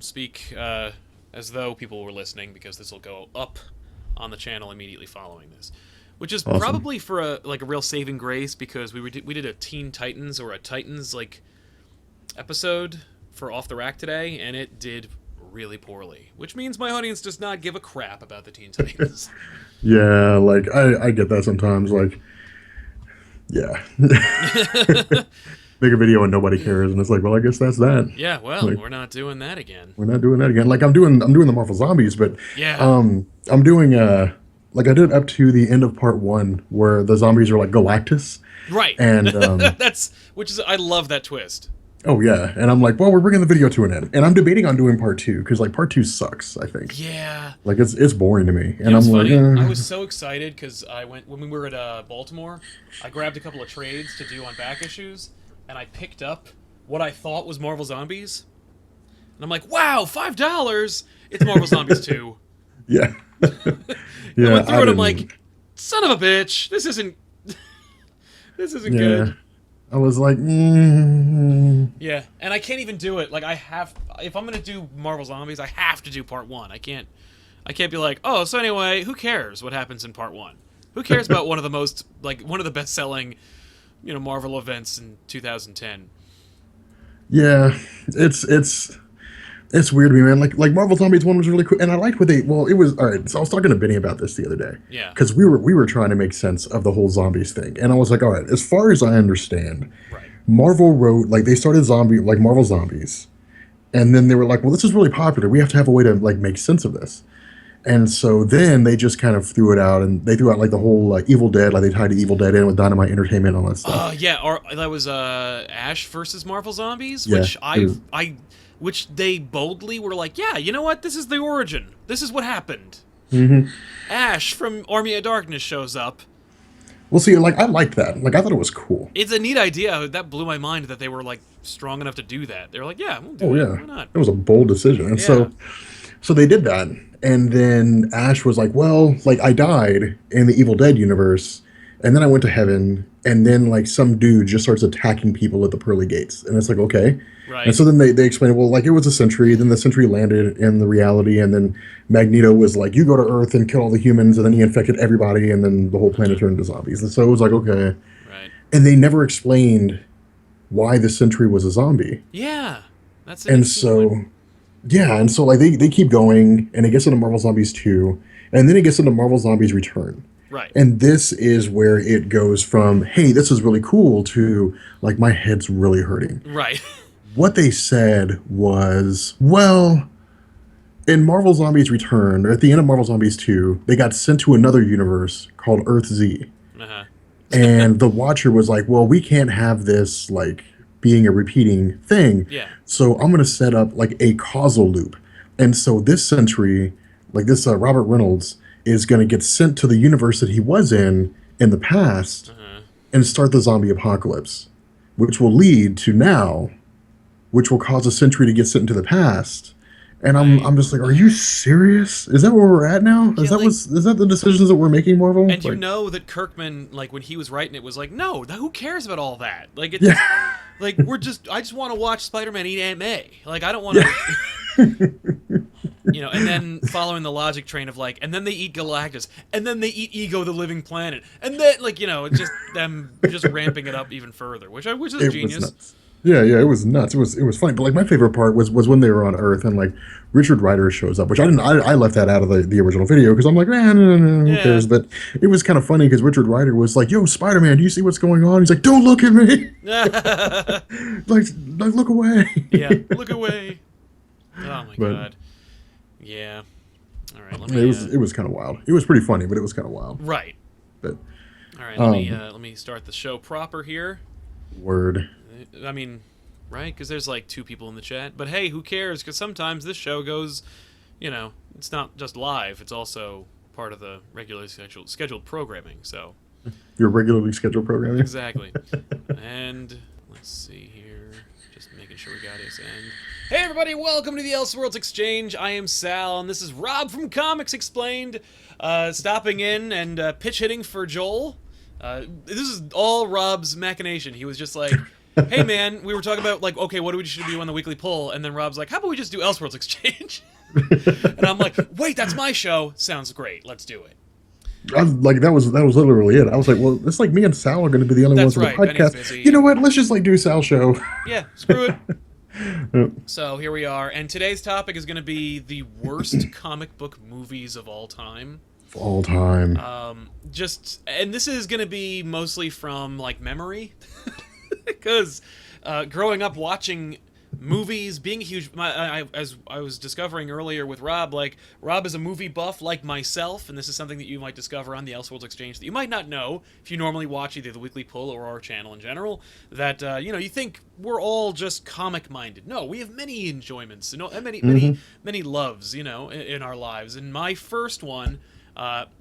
speak as though people were listening, because this will go up on the channel immediately following this. Which is Awesome. probably for a real saving grace, because we did a Teen Titans or a Titans episode for Off the Rack today, and it did really poorly, which means my audience does not give a crap about the Teen Titans. Yeah, like I get that sometimes. Like, yeah, make a video and nobody cares, and it's like, well, I guess that's that. Yeah, well, Like, we're not doing that again. we're not doing that again. Like, I'm doing the Marvel Zombies, but Yeah. I'm doing like I did up to the end of part 1 where the zombies are like Galactus. Right. And I love that twist. oh yeah, and I'm like, well, we're bringing the video to an end, and I'm debating on doing part 2 because like part 2 sucks. I think. Yeah. Like it's boring to me, and It was I'm funny. like, I was so excited because when we were at Baltimore, I grabbed a couple of trades to do on back issues, and I picked up what I thought was Marvel Zombies, and I'm like, wow, $5! It's Marvel Zombies 2. yeah, I yeah. went through it. I'm didn't- like, son of a bitch, this isn't yeah. good. I was like, Yeah, and I can't even do it. Like, if I'm gonna do Marvel Zombies, I have to do part 1. I can't be like, oh, so anyway, who cares what happens in part 1? Who cares about one of the best-selling, Marvel events in 2010? yeah, it's weird to me, man. Like Marvel Zombies 1 was really cool, and I liked what it was. All right, so I was talking to Benny about this the other day. Yeah. Because we were trying to make sense of the whole zombies thing, and I was like, all right, as far as I understand, Right. Marvel wrote, like, they started Marvel Zombies, and then they were like, well, this is really popular. We have to have a way to like make sense of this. And so then they just kind of threw it out, and they threw out like the whole Evil Dead, like they tied Evil Dead in with Dynamite Entertainment and all that stuff. Yeah, or that was Ash versus Marvel Zombies, Yeah, which they boldly were like, yeah, you know what? This is the origin. This is what happened. Mm-hmm. Ash from Army of Darkness shows up. Well, see, like I liked that. Like I thought it was cool. It's a neat idea. That blew my mind that they were like strong enough to do that. They were like, yeah, we'll do Oh it. yeah, Why not? it was a bold decision, and Yeah. so they did that, and then Ash was like, well, like I died in the Evil Dead universe, and then I went to heaven, and then like some dude just starts attacking people at the pearly gates, and it's like, okay. Right. And so then they explained, well, like it was a sentry, then the sentry landed in the reality, and then Magneto was like, you go to Earth and kill all the humans, and then he infected everybody, and then the whole planet turned into zombies. And so it was like, okay. Right. And they never explained why the sentry was a zombie. Yeah. That's And so, yeah, and so like they keep going, and it gets into Marvel Zombies 2, and then it gets into Marvel Zombies Return. Right. And this is where it goes from, hey, this is really cool, to like my head's really hurting. Right. What they said was, well, in Marvel Zombies Return, or at the end of Marvel Zombies 2, they got sent to another universe called Earth Z. Uh-huh. And the Watcher was like, well, we can't have this like being a repeating thing. Yeah. So I'm going to set up like a causal loop. And so this sentry, like this Robert Reynolds, is going to get sent to the universe that he was in the past, Uh-huh. and start the zombie apocalypse, which will lead to now, which will cause a sentry to get sent into the past. And I'm just like, are you serious? Is that where we're at now? Yeah, Is that the decisions that we're making, Marvel? And you Like, know that Kirkman, like when he was writing it, was like, no, who cares about all that? Like Yeah. like I just want to watch Spider-Man eat Aunt May. Like I don't want to, and then following the logic train of like, and then they eat Galactus, and then they eat Ego, the Living Planet, and then it's just them just ramping it up even further, which is it was genius. nuts. Yeah, it was nuts. It was funny. But like my favorite part was when they were on Earth and like Richard Rider shows up, which I left that out of the original video because I'm like, no, who Yeah. cares? But it was kind of funny because Richard Rider was like, yo, Spider-Man, do you see what's going on? He's like, don't look at me. like look away. Yeah, look away. Oh my But- god. Yeah. All right. It was kind of wild. It was pretty funny, but it was kind of wild. Right. But All right. Let me start the show proper here. word. I mean, right? Because there's like 2 people in the chat. But hey, who cares? Because sometimes this show goes, it's not just live. It's also part of the regularly scheduled programming. So Your regularly scheduled programming. exactly. And let's see here. Just making sure we got his end. Hey everybody, welcome to the Elseworlds Exchange. I am Sal, and this is Rob from Comics Explained, stopping in and pitch hitting for Joel. This is all Rob's machination. He was just like, hey man, we were talking about like, okay, what do we should do on the weekly poll? And then Rob's like, how about we just do Elseworlds Exchange? And I'm like, wait, that's my show. Sounds great. Let's do it. Like that was literally it. I was like, well, it's like me and Sal are going to be the only ones on the podcast. You know what? Let's just like do Sal's show. Yeah, screw it. So here we are, and today's topic is going to be the worst comic book movies of all time. All time. And this is going to be mostly from like memory, because growing up watching movies, being a huge, as I was discovering earlier with Rob, like Rob is a movie buff like myself, and this is something that you might discover on the Elseworlds Exchange that you might not know if you normally watch either the weekly pull or our channel in general. That you think we're all just comic minded. No, we have many enjoyments, many loves, in our lives. And my first one,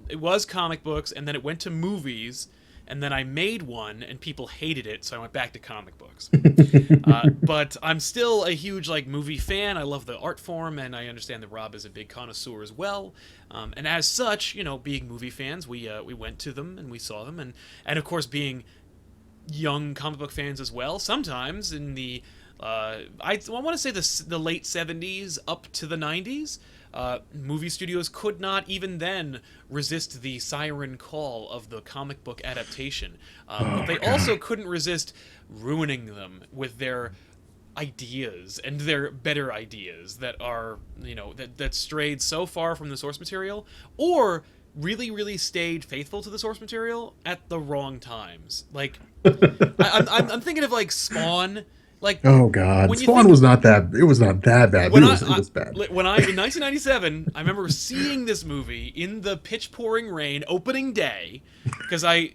it was comic books, and then it went to movies. And then I made one, and people hated it, so I went back to comic books. But I'm still a huge movie fan. I love the art form, and I understand that Rob is a big connoisseur as well. And as such, being movie fans, we went to them and we saw them, and of course being young comic book fans as well. Sometimes in the I want to say the late 70s up to the 90s. Movie studios could not even then resist the siren call of the comic book adaptation. But they also couldn't resist ruining them with their ideas and their better ideas that are, that strayed so far from the source material, or really, really stayed faithful to the source material at the wrong times. Like, I'm thinking of like Spawn. Like, oh god, Spawn was not that. It was not that bad. It was bad. When in 1997, I remember seeing this movie in the pitch pouring rain opening day, because I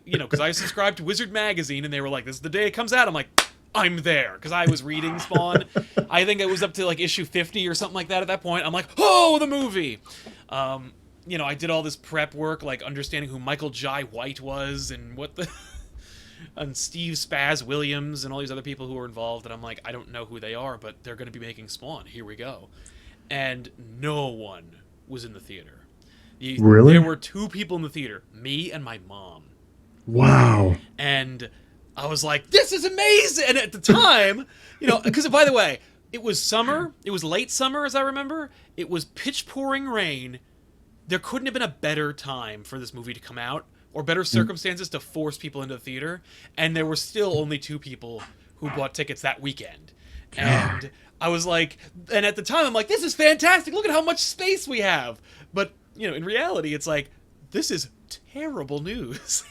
subscribed to Wizard magazine, and they were like, "This is the day it comes out." I'm like, I'm there, because I was reading Spawn. I think it was up to like issue 50 or something like that at that point. I'm like, oh, the movie. I did all this prep work, like understanding who Michael Jai White was and what the. And Steve Spaz Williams and all these other people who were involved, and I'm like, I don't know who they are, but they're going to be making Spawn. Here we go. And no one was in the theater. Really? There were 2 people in the theater, me and my mom. Wow. And I was like, this is amazing! And at the time, because by the way, it was summer, it was late summer as I remember, it was pitch pouring rain. There couldn't have been a better time for this movie to come out, or better circumstances to force people into the theater, and there were still only 2 people who bought tickets that weekend. God. And I was like, and at the time I'm like, this is fantastic, look at how much space we have. But, in reality, it's like, this is terrible news.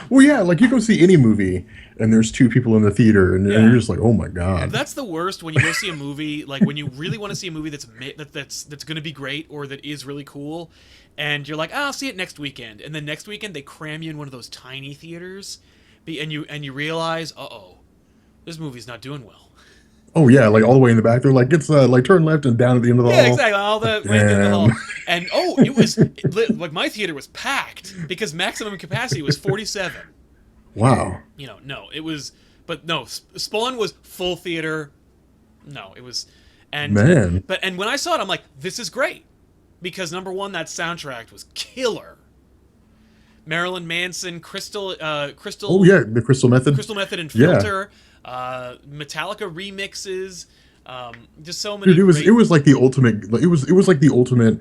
Well, yeah, like you go see any movie and there's 2 people in the theater, and you're just like, oh my god. That's the worst when you go see a movie, like when you really want to see a movie that's going to be great or that is really cool, and you're like, I'll see it next weekend, and then next weekend they cram you in one of those tiny theaters, and you realize, this movie's not doing well. Oh yeah, like all the way in the back. They're like, it's like turn left and down at the end of the hall. Yeah, exactly. All the right in the hall. And it was like my theater was packed because maximum capacity was 47. Wow. No, it was, but no, Spawn was full theater. No, it was, and man. And when I saw it, I'm like, this is great, because number one, that soundtrack was killer. Marilyn Manson, Crystal. Oh yeah, the Crystal Method. Crystal Method and Filter. Yeah. Metallica remixes, just so many. Dude, it was like the ultimate. It was like the ultimate.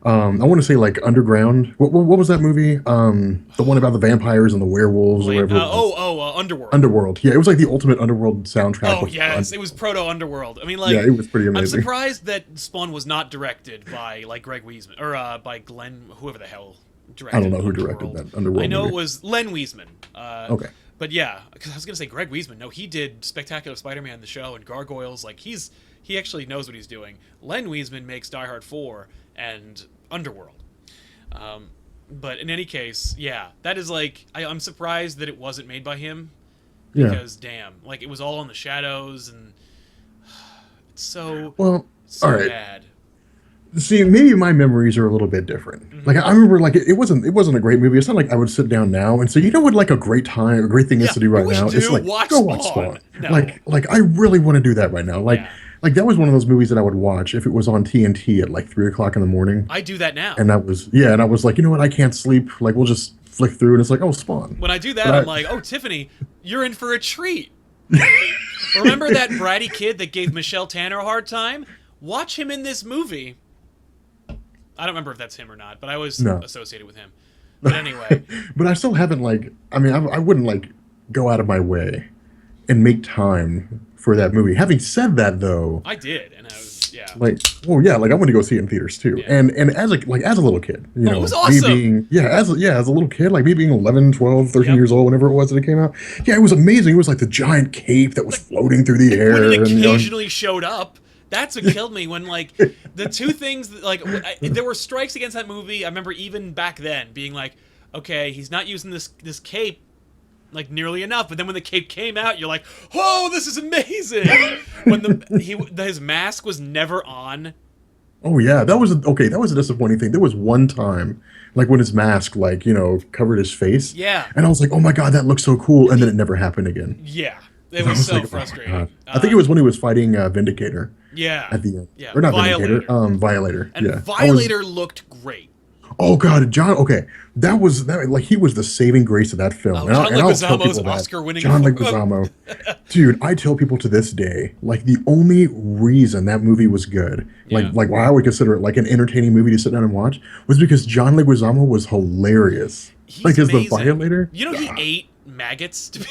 I want to say like underground. What was that movie? The one about the vampires and the werewolves or whatever. Underworld. Underworld. Yeah, it was like the ultimate Underworld soundtrack. Oh yes, it was proto Underworld. I mean, like, yeah, it was pretty amazing. I'm surprised that Spawn was not directed by like Greg Wiesman or by Glenn, whoever the hell directed. I don't know who directed that Underworld. I know movie. It was Len Wiesman. Okay. But yeah, because I was gonna say Greg Wiesman. No, he did Spectacular Spider-Man the show and Gargoyles. Like he actually knows what he's doing. Len Wiesman makes Die Hard 4 and Underworld. But in any case, yeah, that is like I'm surprised that it wasn't made by him. Because damn, like it was all in the shadows, and it's so all right. bad. See, maybe my memories are a little bit different. Mm-hmm. Like I remember, like it wasn't a great movie. It's not like I would sit down now and say, you know what, like a great thing is to do right now. It's like watch Spawn. No. Like I really want to do that right now. Like that was one of those movies that I would watch if it was on TNT at like 3:00 in the morning. I do that now. And I was like, you know what, I can't sleep. Like we'll just flick through, and it's like, oh, Spawn. When I do that, I'm like, oh, Tiffany, you're in for a treat. Remember that bratty kid that gave Michelle Tanner a hard time? Watch him in this movie. I don't remember if that's him or not, but I was associated with him. But anyway. But I still haven't, like, I mean, I wouldn't, like, go out of my way and make time for that movie. Having said that, though, I did, and I was like, well, yeah, like I went to go see it in theaters too, Yeah. and as a little kid, you know, it was awesome. me being as a little kid, like me being 11, 12, 13 Yep. years old, whenever it was that it came out, yeah, it was amazing. It was like the giant cape that was floating through the air, when it and, you know, occasionally showed up. That's what killed me, when, like, the two things that, like, there were strikes against that movie. I remember even back then being like, okay, he's not using this cape like nearly enough, but then when the cape came out, you're like, oh, this is amazing. When his mask was never on. oh yeah, that was a disappointing thing. There was one time, like when his mask, like, you know, covered his face, Yeah. and I was like, oh my god, that looks so cool, and then it never happened again. Yeah. It was so like, oh my frustrating. God. I think it was when he was fighting Vindicator. Yeah. At the end. Yeah. Or not Violator. Vindicator. Violator. And yeah. Violator looked great. Oh god, John. Okay, that like he was the saving grace of that film. Oh, And John I'll tell Leguizamo's people that. Oscar-winning John film. Leguizamo, dude. I tell people to this day, like the only reason that movie was good, Yeah. like why I would consider it like an entertaining movie to sit down and watch, was because John Leguizamo was hilarious. He's like as the amazing. Violator. You know, he ate maggots to be...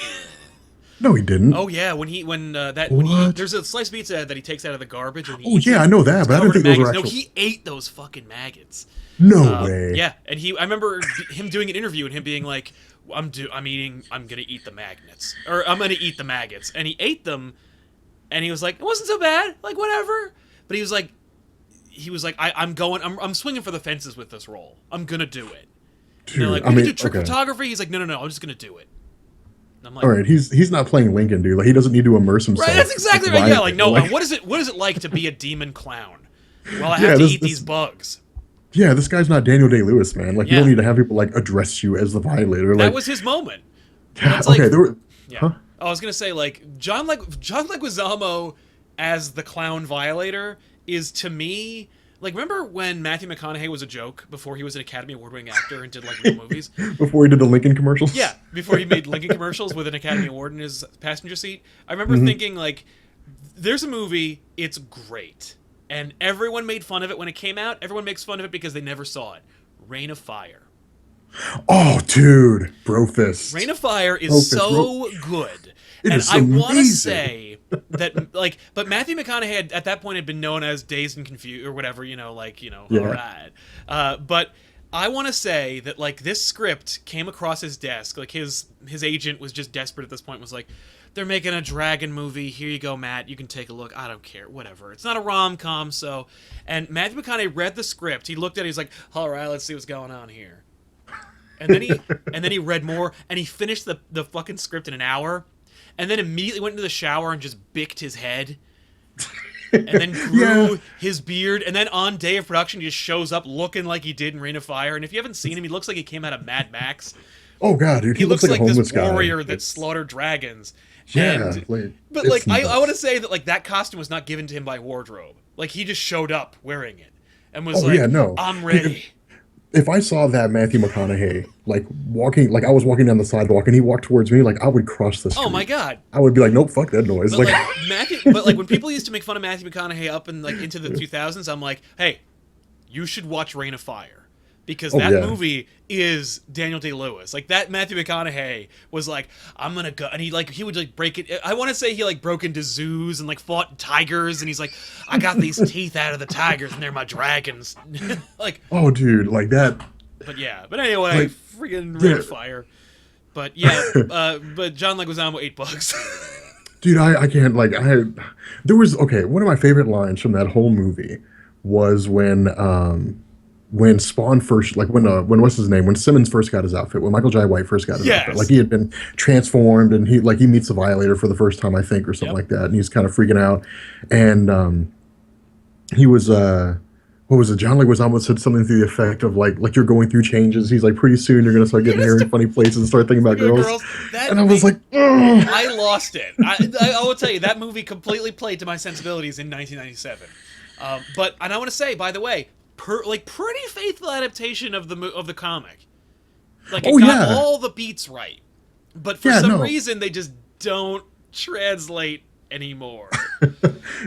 No, he didn't. Oh yeah, when he there's a sliced pizza that he takes out of the garbage. And he Oh eats yeah, it. I know that, It's but I didn't covered think in those were maggots. actual. No, he ate those fucking maggots. No way. Yeah, and I remember him doing an interview and him being like, I'm gonna eat the magnets, or I'm gonna eat the maggots, and he ate them, and he was like, it wasn't so bad, like whatever. But he was like, I'm swinging for the fences with this role. I'm gonna do it. Dude, And they're like, I we mean, can do trick okay. photography. He's like, no, I'm just gonna do it. And I'm like, All right, he's not playing Lincoln, dude. Like he doesn't need to immerse himself. right, that's exactly with right. Yeah, like, no, Violator. what is it like to be a demon clown? Well, I Yeah, have to this- eat these bugs. Yeah, this guy's not Daniel Day-Lewis, man. Like, you Yeah. don't need to have people, like, address you as the Violator. Like, That was his moment. yeah, That's okay, like- there were... Yeah. Huh? I was gonna say, like, John Leguizamo as the clown Violator is, to me, like, remember when Matthew McConaughey was a joke before he was an Academy Award-winning actor and did, like, real movies? Before he did the Lincoln commercials? Yeah, before he made Lincoln commercials with an Academy Award in his passenger seat. I remember Mm-hmm. thinking, like, there's a movie, it's great. And everyone made fun of it when it came out. Everyone makes fun of it because they never saw it. Reign of Fire. Oh, dude. Brofist. Reign of Fire is Brofist, so good. It And is I want to amazing. say that, like, but Matthew McConaughey at that point had been known as Dazed and Confused, or whatever, you know, like, you know, Yeah. all right. But I want to say that, like, this script came across his desk. Like, his agent was just desperate at this point, was like, they're making a dragon movie. Here you go, Matt. You can take a look. I don't care. Whatever. It's not a rom-com, so... And Matthew McConaughey read the script. He looked at it. He's like, all right, let's see what's going on here. And then he read more, and he finished the fucking script in an hour, and then immediately went into the shower and just bicked his head. And then grew his beard, and then on day of production, he just shows up looking like he did in Reign of Fire. And if you haven't seen him, he looks like he came out of Mad Max. Oh, God, dude. He looks like a homeless this guy. warrior that It's- slaughtered dragons. Yeah. And- like, but, it's like, I nuts. want to say that, like, that costume was not given to him by wardrobe. Like, he just showed up wearing it and was Oh, like, yeah, no. I'm ready. If I saw that Matthew McConaughey, like, walking... Like, I was walking down the sidewalk, and he walked towards me, like, I would cross the street. Oh, my God. I would be like, nope, fuck that noise. But, Like, like, when people used to make fun of Matthew McConaughey up in, like, into the 2000s, I'm like, hey, you should watch Reign of Fire. Because that yeah. movie is Daniel Day-Lewis. Like, that Matthew McConaughey was like, I'm gonna go, and he would like break it. I want to say he like broke into zoos and like fought tigers, and he's like, I got these teeth out of the tigers, and they're my dragons. Like, oh, dude, like that... but anyway, Like, freaking Reign yeah. of Fire. But yeah, but John Leguizamo ate bugs. Dude, I can't, like, there was, okay, one of my favorite lines from that whole movie was when Spawn first, like, when what's his name, when Simmons first got his outfit, when Michael Jai White first got his Yes. outfit, like, he had been transformed, and he meets the Violator for the first time, I think, or something like that, and he's kind of freaking out, and he was, what was it, John Leguizamo said something to the effect of, like you're going through changes, he's like, pretty soon you're gonna start getting hair in funny places and start thinking about girls. That And I was like, ugh. I lost it. I will tell you, that movie completely played to my sensibilities in 1997. And I want to say, by the way, pretty faithful adaptation of the comic. Like, it all the beats right, but for some reason they just don't translate anymore.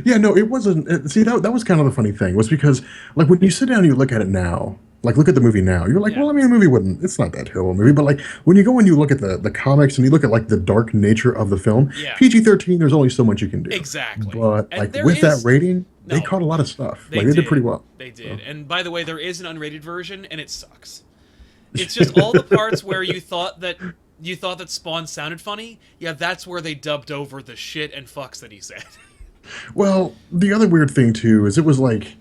Yeah, no, it wasn't. See, that was kind of the funny thing, was because, like, when you sit down and you look at it now, like, look at the movie now, you're like, Yeah. well, I mean, the movie it's not that terrible a movie, but, like, when you go and you look at the comics and you look at, like, the dark nature of the film, Yeah. PG-13, there's only so much you can do. Exactly. But, And like, there with that is- rating, No. they caught a lot of stuff. They They did pretty well. They did. And by the way, there is an unrated version, and it sucks. It's just all the parts where you thought that Spawn sounded funny. Yeah, that's where they dubbed over the shit and fucks that he said. Well, the other weird thing, too, is it was like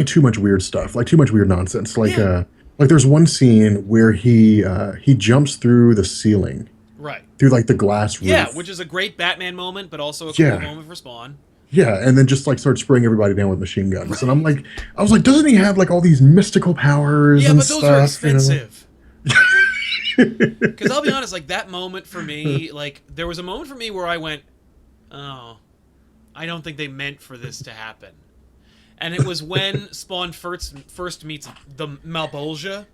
too much weird stuff, like too much weird nonsense. Like, Yeah. like there's one scene where he jumps through the ceiling, Right. through, like, the glass roof. Yeah, which is a great Batman moment, but also a cool Yeah. moment for Spawn. Yeah, and then just, like, start spraying everybody down with machine guns. And I was like, doesn't he have, like, all these mystical powers Yeah, and but those stuff? are you know? expensive. Because I'll be honest, like, that moment for me, like, there was a moment for me where I went, oh, I don't think they meant for this to happen. And it was when Spawn first meets the Malbolgia,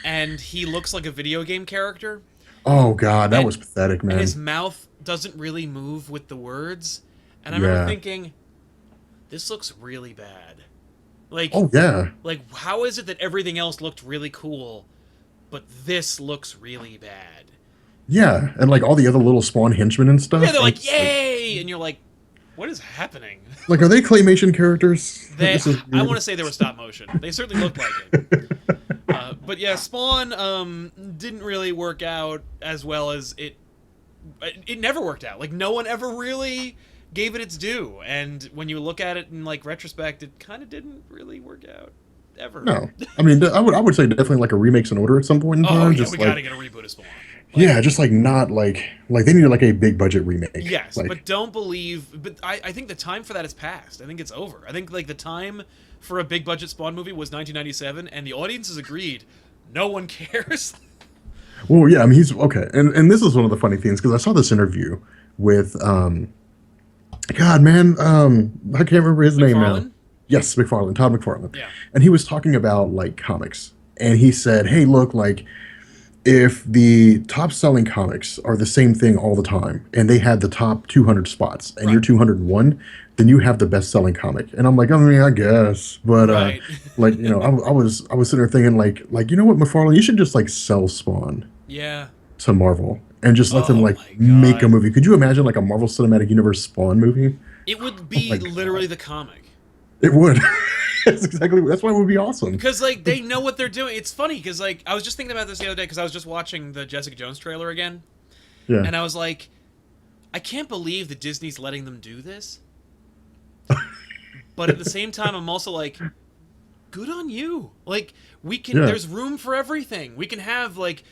and he looks like a video game character. Oh, God, that And- was pathetic, man. And his mouth doesn't really move with the words. And I remember thinking, this looks really bad. Like, Oh, yeah. like, how is it that everything else looked really cool, but this looks really bad? Yeah, and, like, all the other little Spawn henchmen and stuff. Yeah, they're like, It's yay! And you're like, what is happening? Like, are they claymation characters? They, This is I weird. want to say they were stop motion. They certainly looked like it. But yeah, Spawn didn't really work out as well as it never worked out. Like, no one ever really gave it its due. And when you look at it in, like, retrospect, it kind of didn't really work out ever. No, I mean, I would say definitely, like, a remake's in order at some point in time. Oh, yeah, just we like, gotta get a reboot of Spawn. yeah, just like not like they needed like a big budget remake. Yes, like, but don't believe. But I think the time for that is past. I think it's over. I think, like, the time for a big budget Spawn movie was 1997, and the audiences agreed. No one cares. well, yeah, I mean, he's okay, and this is one of the funny things, because I saw this interview with God, man, I can't remember his name now. McFarlane? Yes, McFarlane, Todd McFarlane. Yeah. And he was talking about, like, comics, and he said, "Hey, look, like, if the top selling comics are the same thing all the time, and they had the top 200 spots, and Right. you're 201, then you have the best selling comic." And I'm like, I mean, I guess, but Right. like, you know, I was sitting there thinking, like, you know what, McFarlane, you should just, like, sell Spawn Yeah. to Marvel and just let them, Oh like, my make a God. movie. Could you imagine, like, a Marvel Cinematic Universe Spawn movie? It would be my God. literally the comic. That's why it would be awesome. Because, like, they know what they're doing. It's funny, because, like, I was just thinking about this the other day, because I was just watching the Jessica Jones trailer again. Yeah. And I was like, I can't believe that Disney's letting them do this. But at the same time, I'm also like, good on you. Like, we can, Yeah. there's room for everything. We can have, like,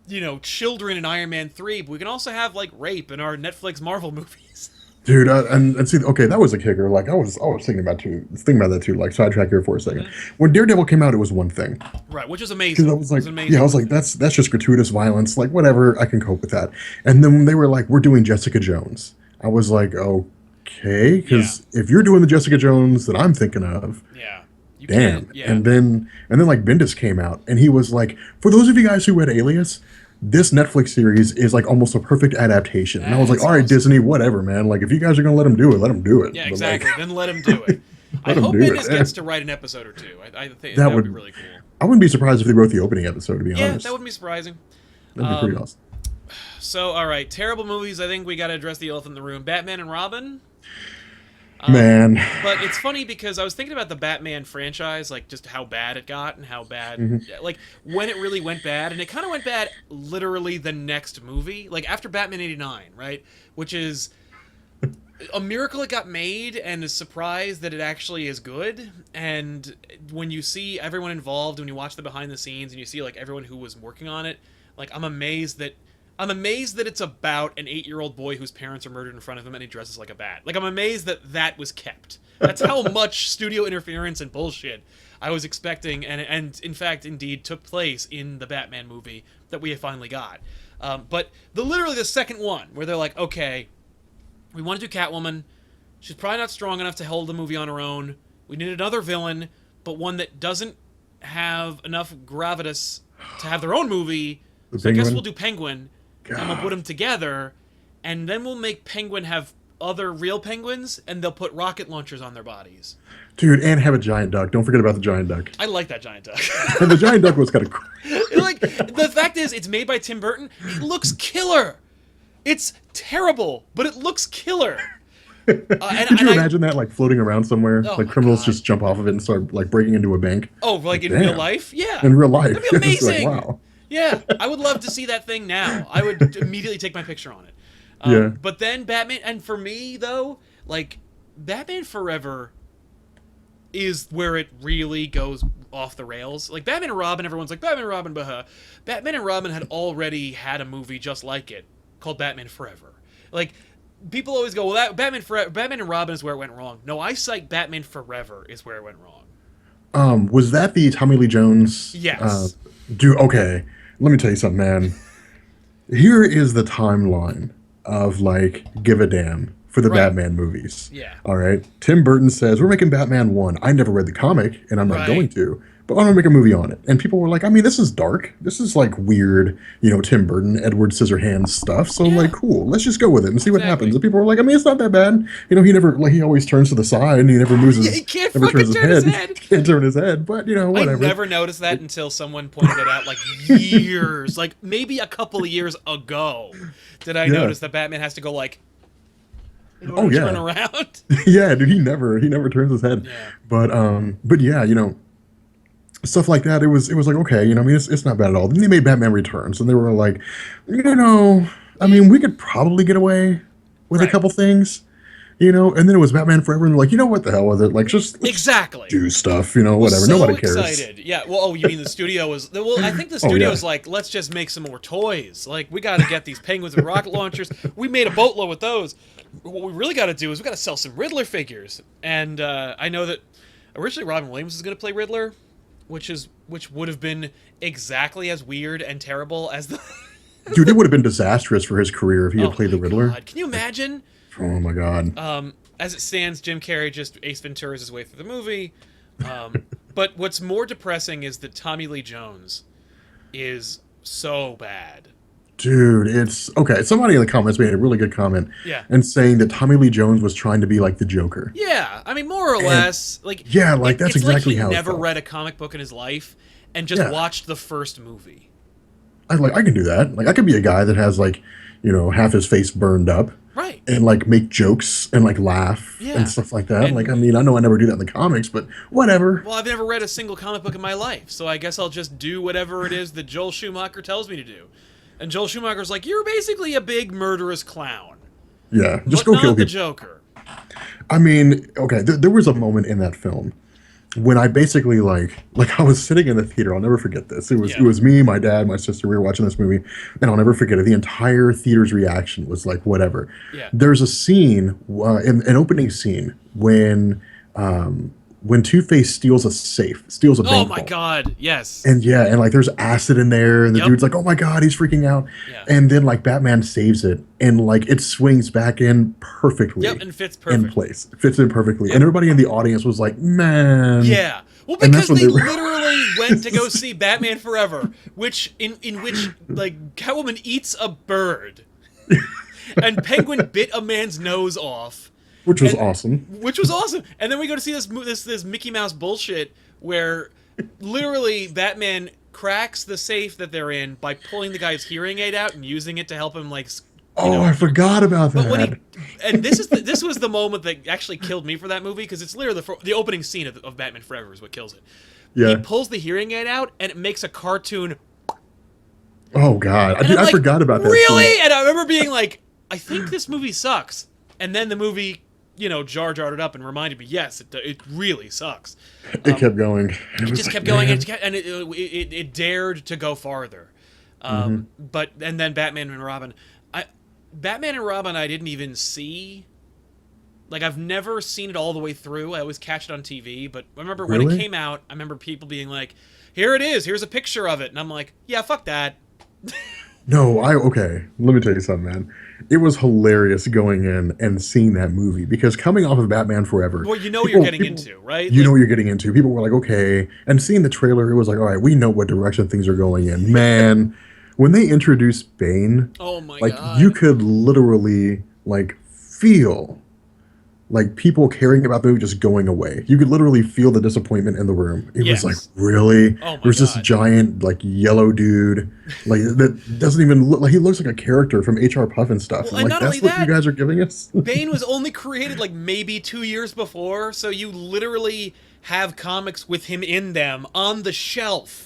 you know, children in Iron Man 3, but we can also have, like, rape in our Netflix Marvel movies. Dude, and see, okay, that was a kicker. Like, I was thinking about that too. Like, sidetrack here for a second. When Daredevil came out, it was one thing. Right, which is amazing. Because I was like, It amazing. yeah, I was like, that's just gratuitous violence. Like, whatever, I can cope with that. And then when they were like, we're doing Jessica Jones, I was like, okay, because if you're doing the Jessica Jones that I'm thinking of, Yeah. You damn. can't- Yeah. And then like Bendis came out, and he was like, for those of you guys who read Alias, this Netflix series is like almost a perfect adaptation. And I was like, That's all right, awesome. Disney, whatever, man. Like, if you guys are gonna let them do it, let them do it. Yeah, But, exactly. like, Then let him do it. I Let him hope do it, Bendis yeah. gets to write an episode or two. I think That that would be would- really cool. I wouldn't be surprised if they wrote the opening episode, to be Yeah, honest. that wouldn't be surprising. That'd be pretty awesome. So, all right, terrible movies. I think we got to address the elephant in the room. Batman and Robin. Man. But it's funny because I was thinking about the Batman franchise, like just how bad it got and how bad, Mm-hmm. like when it really went bad, and it kind of went bad literally the next movie, like after Batman '89, right? Which is a miracle it got made, and a surprise that it actually is good. And when you see everyone involved, when you watch the behind the scenes, and you see like everyone who was working on it, like I'm amazed that it's about an 8-year-old boy whose parents are murdered in front of him and he dresses like a bat. Like, I'm amazed that that was kept. That's how much studio interference and bullshit I was expecting, and in fact, indeed, took place in the Batman movie that we finally got. But literally the second one, where they're like, okay, we want to do Catwoman. She's probably not strong enough to hold the movie on her own. We need another villain, but one that doesn't have enough gravitas to have their own movie. So I guess Penguin? we'll do Penguin, and we'll put them together, and then we'll make Penguin have other real penguins and they'll put rocket launchers on their bodies. Dude, and have a giant duck. Don't forget about the giant duck. I like that giant duck. And the giant duck was kind of cool. Like, the fact is, it's made by Tim Burton. It looks killer. It's terrible, but it looks killer. Could you imagine that, like, floating around somewhere? Oh like, criminals just jump off of it and start, like, breaking into a bank? Oh, like in real life? Yeah. In real life. That'd be amazing. Like, wow. Yeah, I would love to see that thing now. I would immediately take my picture on it. Yeah. But then Batman, and for me, though, like, Batman Forever is where it really goes off the rails. Like, Batman and Robin, everyone's like, Batman and Robin, bah. Batman and Robin had already had a movie just like it, called Batman Forever. Like, people always go, well, Batman and Robin is where it went wrong. No, I cite Batman Forever is where it went wrong. Was that the Tommy Lee Jones? Yes. Dude, okay. Let me tell you something, man. Here is the timeline of, like, give a damn for the Batman movies. Yeah. All right. Tim Burton says, we're making Batman 1. I never read the comic, and I'm not going to, but I'm going to make a movie on it. And people were like, I mean, this is dark. This is, like, weird, Tim Burton, Edward Scissorhands stuff. So, like, cool. Let's just go with it and see what happens. And people were like, I mean, it's not that bad. He never, like, he always turns to the side, and he never moves his, he can't never fucking turn his head. He can't turn his head, but, whatever. I never noticed that until someone pointed it out, like, years, like, maybe a couple of years ago, did I notice that Batman has to go, like, turn around. Yeah, dude, he never turns his head. Yeah. But yeah, stuff like that. It was like, okay, I mean, it's not bad at all. Then they made Batman Returns, and they were like, I mean, we could probably get away with a couple things, and then it was Batman Forever, and they're like, what the hell with it? Like, just exactly do stuff, whatever. So nobody cares. Excited. Yeah. Well, you mean the studio was? Well, I think the studio was like, let's just make some more toys. Like, we got to get these penguins with rocket launchers. We made a boatload with those. What we really got to do is we got to sell some Riddler figures. And I know that originally Robin Williams was going to play Riddler, which would have been exactly as weird and terrible as the. Dude, it would have been disastrous for his career if he had played the Riddler. God. Can you imagine? Oh my God. As it stands, Jim Carrey just Ace Ventura's his way through the movie. But what's more depressing is that Tommy Lee Jones is so bad. Dude, it's okay. Somebody in the comments made a really good comment, and saying that Tommy Lee Jones was trying to be like the Joker. Yeah, I mean, more or less, like that's exactly how. He never read a comic book in his life and just watched the first movie. I can do that. Like, I could be a guy that has, like, half his face burned up, right? And, like, make jokes and, like, laugh and stuff like that. Like, I mean, I know I never do that in the comics, but whatever. Well, I've never read a single comic book in my life, so I guess I'll just do whatever it is that Joel Schumacher tells me to do. And Joel Schumacher's like, you're basically a big murderous clown. Yeah, just go kill people. Not the Joker. I mean, okay, there was a moment in that film when I basically, like I was sitting in the theater. I'll never forget this. It was me, my dad, my sister. We were watching this movie, and I'll never forget it. The entire theater's reaction was like, whatever. Yeah. There's a scene, an opening scene, when Two-Face steals a bank vault. Oh my God, yes. And and like there's acid in there, and the dude's like, oh my God, he's freaking out. Yeah. And then like Batman saves it, and like it swings back in perfectly. Yep, and fits perfectly. In place. It fits in perfectly. Yep. And everybody in the audience was like, man. Yeah. Well, because they literally went to go see Batman Forever, in which like Catwoman eats a bird. And Penguin bit a man's nose off. Which was awesome. And then we go to see this Mickey Mouse bullshit where literally Batman cracks the safe that they're in by pulling the guy's hearing aid out and using it to help him, like, I forgot about that. And this was the moment that actually killed me for that movie, because it's literally the opening scene of Batman Forever is what kills it. Yeah. He pulls the hearing aid out and it makes a cartoon. Oh God, I forgot about that. Really? Scene. And I remember being like, I think this movie sucks. And then the movie, jar-jarred it up and reminded me, yes, it really sucks. It kept going. It just kept going, and it dared to go farther. But then Batman and Robin, I didn't even see. Like, I've never seen it all the way through. I always catch it on TV, but I remember when it came out, I remember people being like, here it is, here's a picture of it. And I'm like, yeah, fuck that. No, okay. Let me tell you something, man. It was hilarious going in and seeing that movie, because coming off of Batman Forever, well, you know what you're getting into, right? You know what you're getting into. People were like, okay, and seeing the trailer, it was like, all right, we know what direction things are going in. Man, when they introduced Bane, oh my God, God, you could literally like feel like people caring about the movie just going away. You could literally feel the disappointment in the room. It was like, really? Oh my There's this God. giant like yellow dude, like that doesn't even look like, he looks like a character from HR Puff and stuff. Well, And and like not that's only what that, you guys are giving us. Bane was only created like maybe 2 years before, so you literally have comics with him in them on the shelf.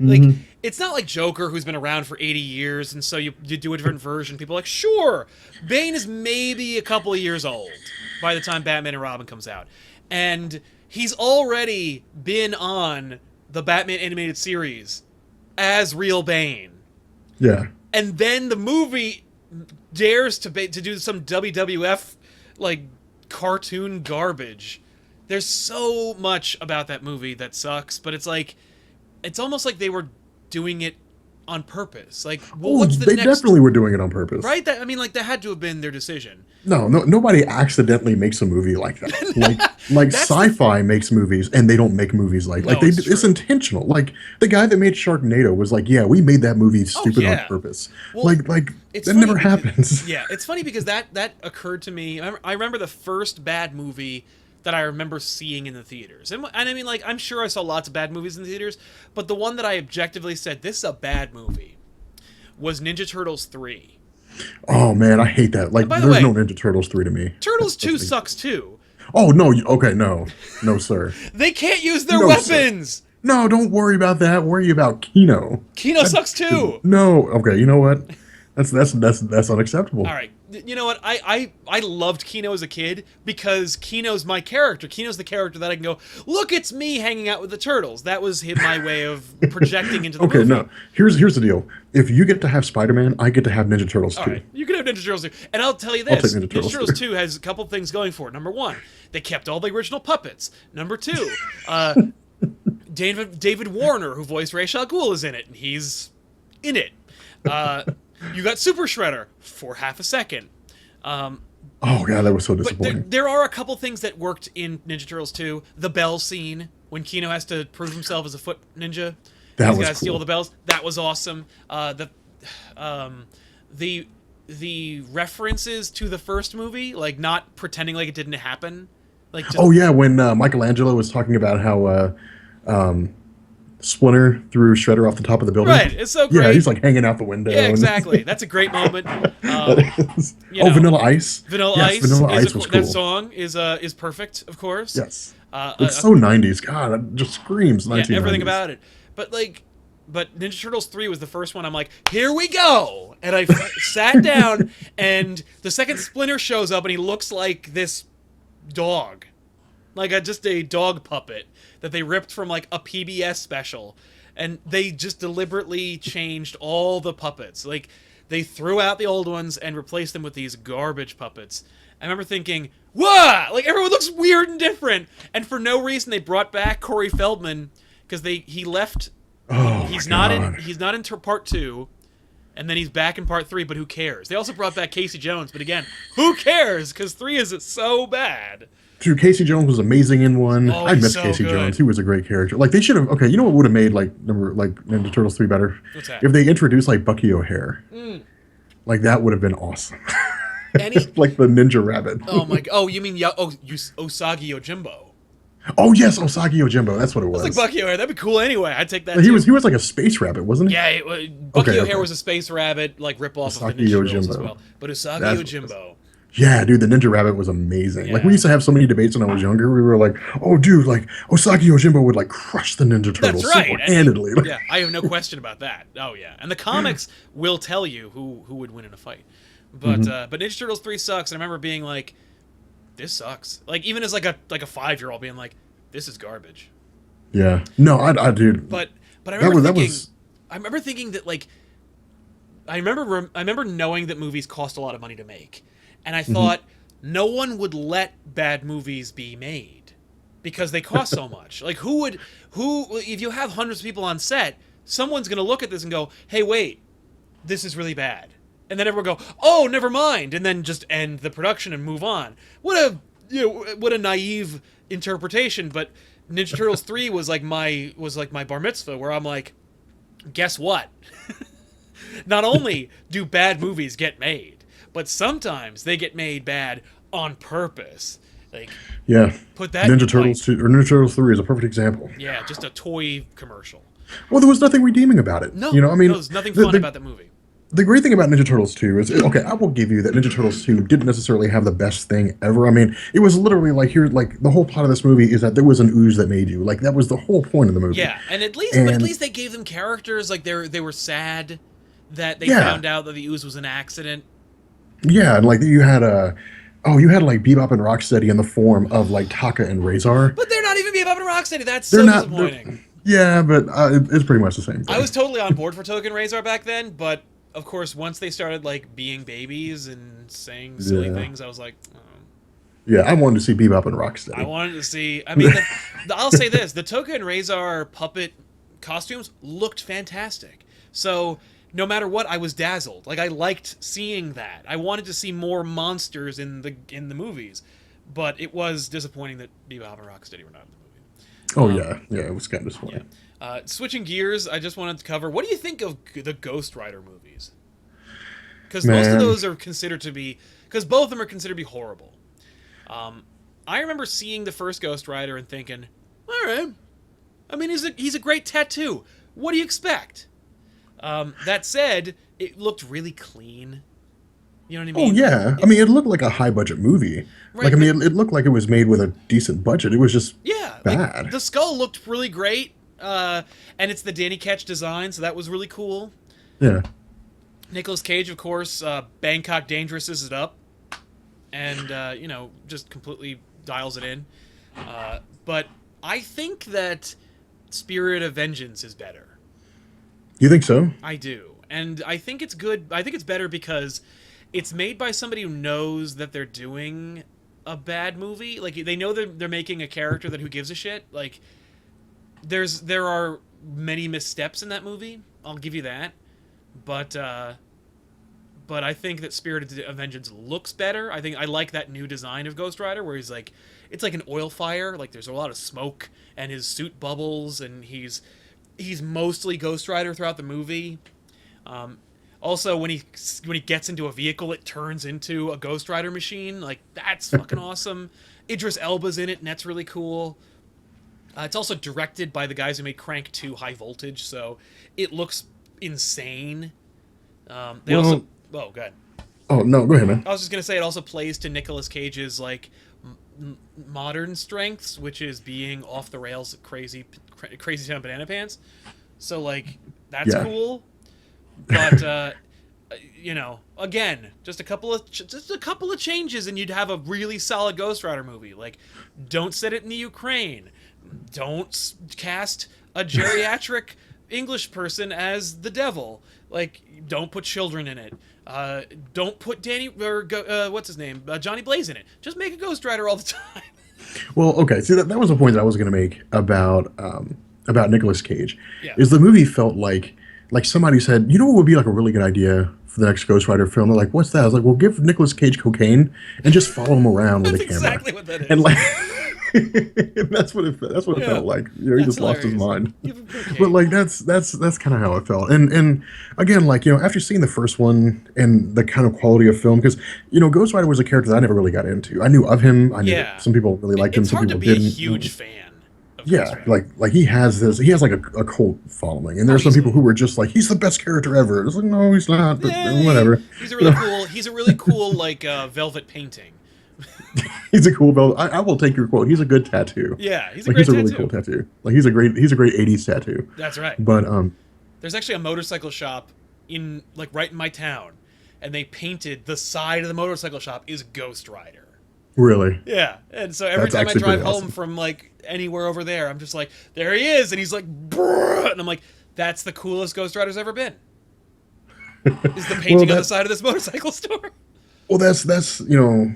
Like, it's not like Joker, who's been around for 80 years, and so you do a different version. People are like, sure, Bane is maybe a couple of years old by the time Batman and Robin comes out. And he's already been on the Batman animated series as real Bane. Yeah. And then the movie dares to do some WWF, like, cartoon garbage. There's so much about that movie that sucks, but it's like, it's almost like they were doing it on purpose. Like, well, what's the they next... definitely were doing it on purpose. Right? I mean, like, that had to have been their decision. No, nobody accidentally makes a movie like that. Like sci-fi makes movies, and they don't make movies like it's intentional. Like the guy that made Sharknado was like, yeah, we made that movie stupid on purpose. Well, like that never happens. Yeah, it's funny because that occurred to me. I remember the first bad movie that I remember seeing in the theaters, and I mean, like, I'm sure I saw lots of bad movies in the theaters, but the one that I objectively said, this is a bad movie, was Ninja Turtles 3. Oh man, I hate that. Like, there's no Ninja Turtles 3 to me. Turtles 2 sucks too. Oh no, okay, no, sir. They can't use their weapons. Sir. No, don't worry about that. Worry about Kino. Kino sucks too. No, okay, you know what? That's unacceptable. All right, you know what? I loved Kino as a kid because Kino's my character. Kino's the character that I can go, look, it's me hanging out with the turtles. That was my way of projecting into the movie. Okay, no. Here's the deal. If you get to have Spider-Man, I get to have Ninja Turtles 2. All right, you can have Ninja Turtles 2. And I'll tell you this. Ninja Turtles 2 has a couple things going for it. Number one, they kept all the original puppets. Number two, David Warner, who voiced Ra's al Ghul, is in it, and he's in it. You got Super Shredder for half a second. Oh god, that was so disappointing. But there are a couple things that worked in Ninja Turtles 2. The bell scene, when Kino has to prove himself as a foot ninja. That He's was got to cool. steal the bells. That was awesome. The references to the first movie, like not pretending like it didn't happen. Like just, oh yeah, when Michelangelo was talking about how Splinter threw Shredder off the top of the building. Right, it's so great. Yeah, he's like hanging out the window. Yeah, exactly. That's a great moment. Vanilla Ice. Vanilla yes, Ice. Vanilla Ice was cool. That song is perfect, of course. Yes. It's so 90s. God, it just screams 1990s. Yeah, everything about it. But Ninja Turtles 3 was the first one I'm like, here we go! And I sat down, and the second Splinter shows up, and he looks like this dog. Like just a dog puppet that they ripped from like a PBS special. And they just deliberately changed all the puppets. Like, they threw out the old ones and replaced them with these garbage puppets. I remember thinking, whoa! Like, everyone looks weird and different. And for no reason, they brought back Corey Feldman because he left. Oh, he's not in part 2, and then he's back in part 3. But who cares? They also brought back Casey Jones, but again, who cares? Because 3 is so bad. Dude, Casey Jones was amazing in 1. Oh, I miss so Casey good. Jones. He was a great character. Like, they should have. Okay, you know what would have made Ninja Turtles 3 better? What's that? If they introduced like Bucky O'Hare. Like, that would have been awesome. Like the Ninja Rabbit. Oh my! Oh, you mean Usagi Yojimbo? Oh yes, Osaki Yojimbo. That's what it was. It's like Bucky O'Hare. That'd be cool anyway. I'd take that. He was like a space rabbit, wasn't he? Yeah, Bucky O'Hare was a space rabbit, like rip-off of the Ninja Turtles as well. But Usagi Yojimbo. Yeah, dude, the Ninja Rabbit was amazing. Yeah. Like, we used to have so many debates when I was younger. We were like, oh, dude, like, Osaki Yojimbo would, like, crush the Ninja Turtles That's right. single-handedly. Yeah, I have no question about that. Oh, yeah. And the comics will tell you who would win in a fight. But Ninja Turtles 3 sucks. And I remember being like, this sucks. Like, even as, like a 5-year-old being like, this is garbage. Yeah. No, I dude. But I remember thinking that, like, I remember knowing that movies cost a lot of money to make. And I thought, no one would let bad movies be made because they cost so much. Like, if you have hundreds of people on set, someone's going to look at this and go, hey, wait, this is really bad. And then everyone go, oh, never mind. And then just end the production and move on. What a naive interpretation. But Ninja Turtles 3 was like my bar mitzvah, where I'm like, guess what? Not only do bad movies get made, but sometimes they get made bad on purpose. Like, yeah, put that Ninja Turtles 2 or Ninja Turtles 3 is a perfect example. Yeah, just a toy commercial. Well, there was nothing redeeming about it. No, you know, I mean, there was nothing fun about the movie. The great thing about Ninja Turtles 2 is, okay, I will give you that Ninja Turtles 2 didn't necessarily have the best thing ever. I mean, it was literally like, the whole plot of this movie is that there was an ooze that made you. Like, that was the whole point of the movie. Yeah, and at least they gave them characters. Like, they were sad that they found out that the ooze was an accident. Yeah, and like you had like Bebop and Rocksteady in the form of like Taka and Razor. But they're not even Bebop and Rocksteady. That's so disappointing. Yeah, but it's pretty much the same thing. I was totally on board for Token Razor back then, but of course, once they started like being babies and saying silly things, I was like, oh. Yeah, I wanted to see Bebop and Rocksteady. I wanted to see. I mean, I'll say this: the Token and Razor puppet costumes looked fantastic. So no matter what, I was dazzled. Like, I liked seeing that. I wanted to see more monsters in the movies, but it was disappointing that Bebop and Rocksteady were not in the movie. Oh yeah, it was kind of disappointing. Yeah. Switching gears, I just wanted to cover, what do you think of the Ghost Rider movies? Because most of those are considered to be, because both of them are considered to be horrible. I remember seeing the first Ghost Rider and thinking, all right, I mean, he's a great tattoo. What do you expect? That said, it looked really clean. You know what I mean? Oh yeah, I mean, it looked like a high budget movie. Right, like, I mean, it looked like it was made with a decent budget. It was just bad. Like, the skull looked really great, and it's the Danny Ketch design, so that was really cool. Yeah. Nicolas Cage, of course, Bangkok Dangerouses it up, and just completely dials it in. But I think that Spirit of Vengeance is better. You think so? I do, and I think it's good. I think it's better because it's made by somebody who knows that they're doing a bad movie. Like, they know they're making a character that who gives a shit. Like, there are many missteps in that movie. I'll give you that. But I think that Spirit of Vengeance looks better. I like that new design of Ghost Rider where he's like, it's like an oil fire. Like, there's a lot of smoke and his suit bubbles and he's mostly Ghost Rider throughout the movie. Also, when he gets into a vehicle, it turns into a Ghost Rider machine. Like, that's fucking awesome. Idris Elba's in it, and that's really cool. It's also directed by the guys who made Crank 2 High Voltage, so it looks insane. Oh, go ahead. Oh, no, go ahead, man. I was just going to say, it also plays to Nicolas Cage's, like, modern strengths, which is being off the rails, crazy town banana pants. So, like, that's cool. But again, just a couple of changes, and you'd have a really solid Ghost Rider movie. Like, don't set it in the Ukraine. Don't cast a geriatric English person as the devil. Like, don't put children in it. Don't put what's his name, Johnny Blaze in it. Just make a Ghost Rider all the time. Well, okay. See, that was a point that I was going to make about Nicolas Cage. Yeah. Is the movie felt like somebody said, you know what would be like a really good idea for the next Ghost Rider film? They're like, what's that? I was like, well, give Nicolas Cage cocaine and just follow him around with a camera. That's exactly what that is. And like, that's what it felt like. You know, he just lost his mind. But like, that's kind of how it felt. And again, like, you know, after seeing the first one and the kind of quality of film, because, you know, Ghost Rider was a character that I never really got into. I knew of him. I knew that some people really liked him. Some people didn't. It's hard to be a huge fan. Yeah, like he has like a cult following, and there are some people who were just like, he's the best character ever. It's like, no, he's not, but whatever. He's a really cool like velvet painting. He's a cool velvet. I will take your quote. He's a good tattoo. Yeah, he's a really cool tattoo. Like, he's a great 80s tattoo. That's right. But there's actually a motorcycle shop right in my town, and they painted the side of the motorcycle shop is Ghost Rider. Really? Yeah, and so every time I drive home from like anywhere over there, I'm just like, there he is, and he's like, brrr, and I'm like, that's the coolest Ghost Rider's ever been. Is the painting on the side of this motorcycle store? Well, that's you know,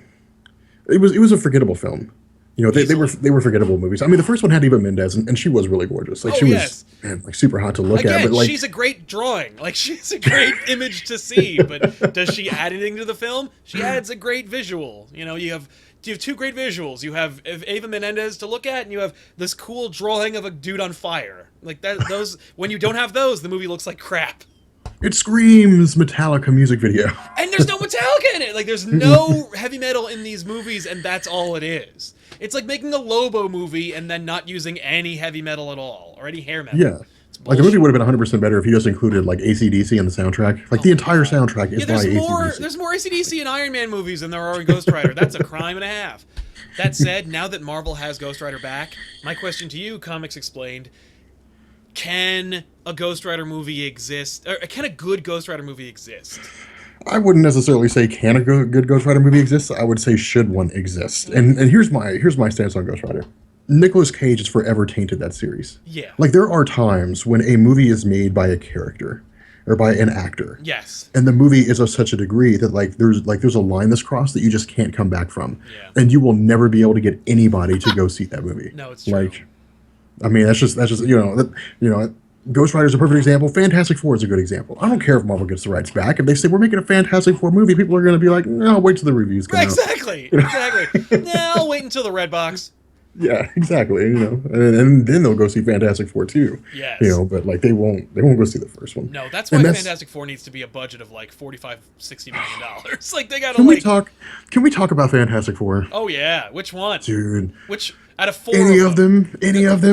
it was a forgettable film. You know, they were forgettable movies. I mean, the first one had Eva Mendes, and she was really gorgeous. Like, she was like super hot to look at. But like, she's a great drawing. Like, she's a great image to see. But does she add anything to the film? She adds a great visual. You know, you have two great visuals. You have Eva Menendez to look at, and you have this cool drawing of a dude on fire. Like that. Those when you don't have those, the movie looks like crap. It screams Metallica music video. And there's no Metallica in it. Like, there's no heavy metal in these movies, and that's all it is. It's like making a Lobo movie and then not using any heavy metal at all, or any hair metal. Yeah. Like, the movie would have been 100% better if he just included, like, AC/DC in the soundtrack. Like, the entire soundtrack is by AC/DC. There's more AC/DC in Iron Man movies than there are in Ghost Rider. That's a crime and a half. That said, now that Marvel has Ghost Rider back, my question to you, Comics Explained, can a Ghost Rider movie exist? Or can a good Ghost Rider movie exist? I wouldn't necessarily say can a good Ghost Rider movie exist. I would say should one exist. And here's my stance on Ghost Rider. Nicolas Cage has forever tainted that series. Yeah. Like, there are times when a movie is made by a character or by an actor. Yes. And the movie is of such a degree that there's a line that's crossed that you just can't come back from. Yeah. And you will never be able to get anybody to go see that movie. No, it's true. Like, I mean, that's just Ghost Rider is a perfect example. Fantastic Four is a good example. I don't care if Marvel gets the rights back. If they say we're making a Fantastic Four movie, people are going to be like, no, wait till the reviews come out. Exactly. Exactly. No, I'll wait until the red box. Yeah, exactly. And then they'll go see Fantastic Four too. Yes. But like they won't go see the first one. No, that's why Fantastic Four needs to be a budget of like $45-60 million. Like, they got to Can we talk about Fantastic Four? Oh yeah, which one? Dude. Which out of four? Any of them,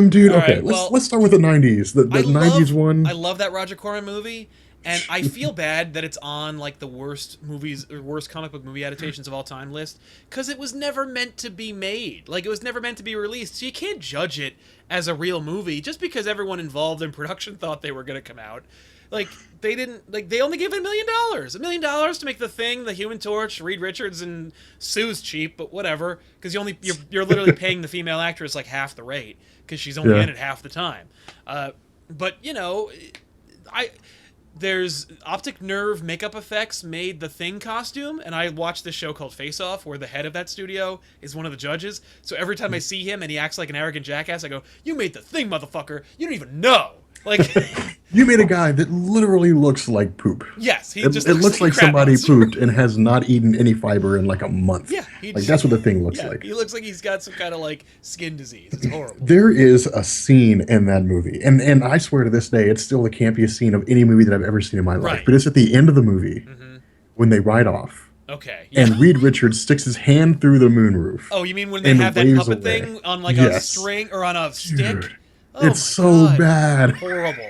dude. All Okay, right, let's start with the 90s. The 90s one. I love that Roger Corman movie. And I feel bad that it's on like the worst movies or worst comic book movie adaptations of all time list, because it was never meant to be made. Like, it was never meant to be released. So you can't judge it as a real movie just because everyone involved in production thought they were going to come out. Like, they didn't. Like, they only gave it $1 million. $1 million to make The Thing, The Human Torch, Reed Richards, and Sue's cheap, but whatever. Because you're literally paying the female actress like half the rate because she's only in it half the time. But there's Optic Nerve makeup effects made the Thing costume, and I watched this show called Face Off, where the head of that studio is one of the judges. So every time I see him and he acts like an arrogant jackass, I go, "You made the Thing, motherfucker! You don't even know!" Like, you made a guy that literally looks like poop. Yes, it looks like somebody pooped and has not eaten any fiber in like a month. Yeah, that's what the Thing looks like. He looks like he's got some kind of like skin disease. It's horrible. There is a scene in that movie, and I swear to this day, it's still the campiest scene of any movie that I've ever seen in my life. Right. But it's at the end of the movie when they ride off. Okay. Yeah. And Reed Richards sticks his hand through the moonroof. Oh, you mean when they have that puppet thing on like a string or on a stick? Dude, it's so bad. Horrible.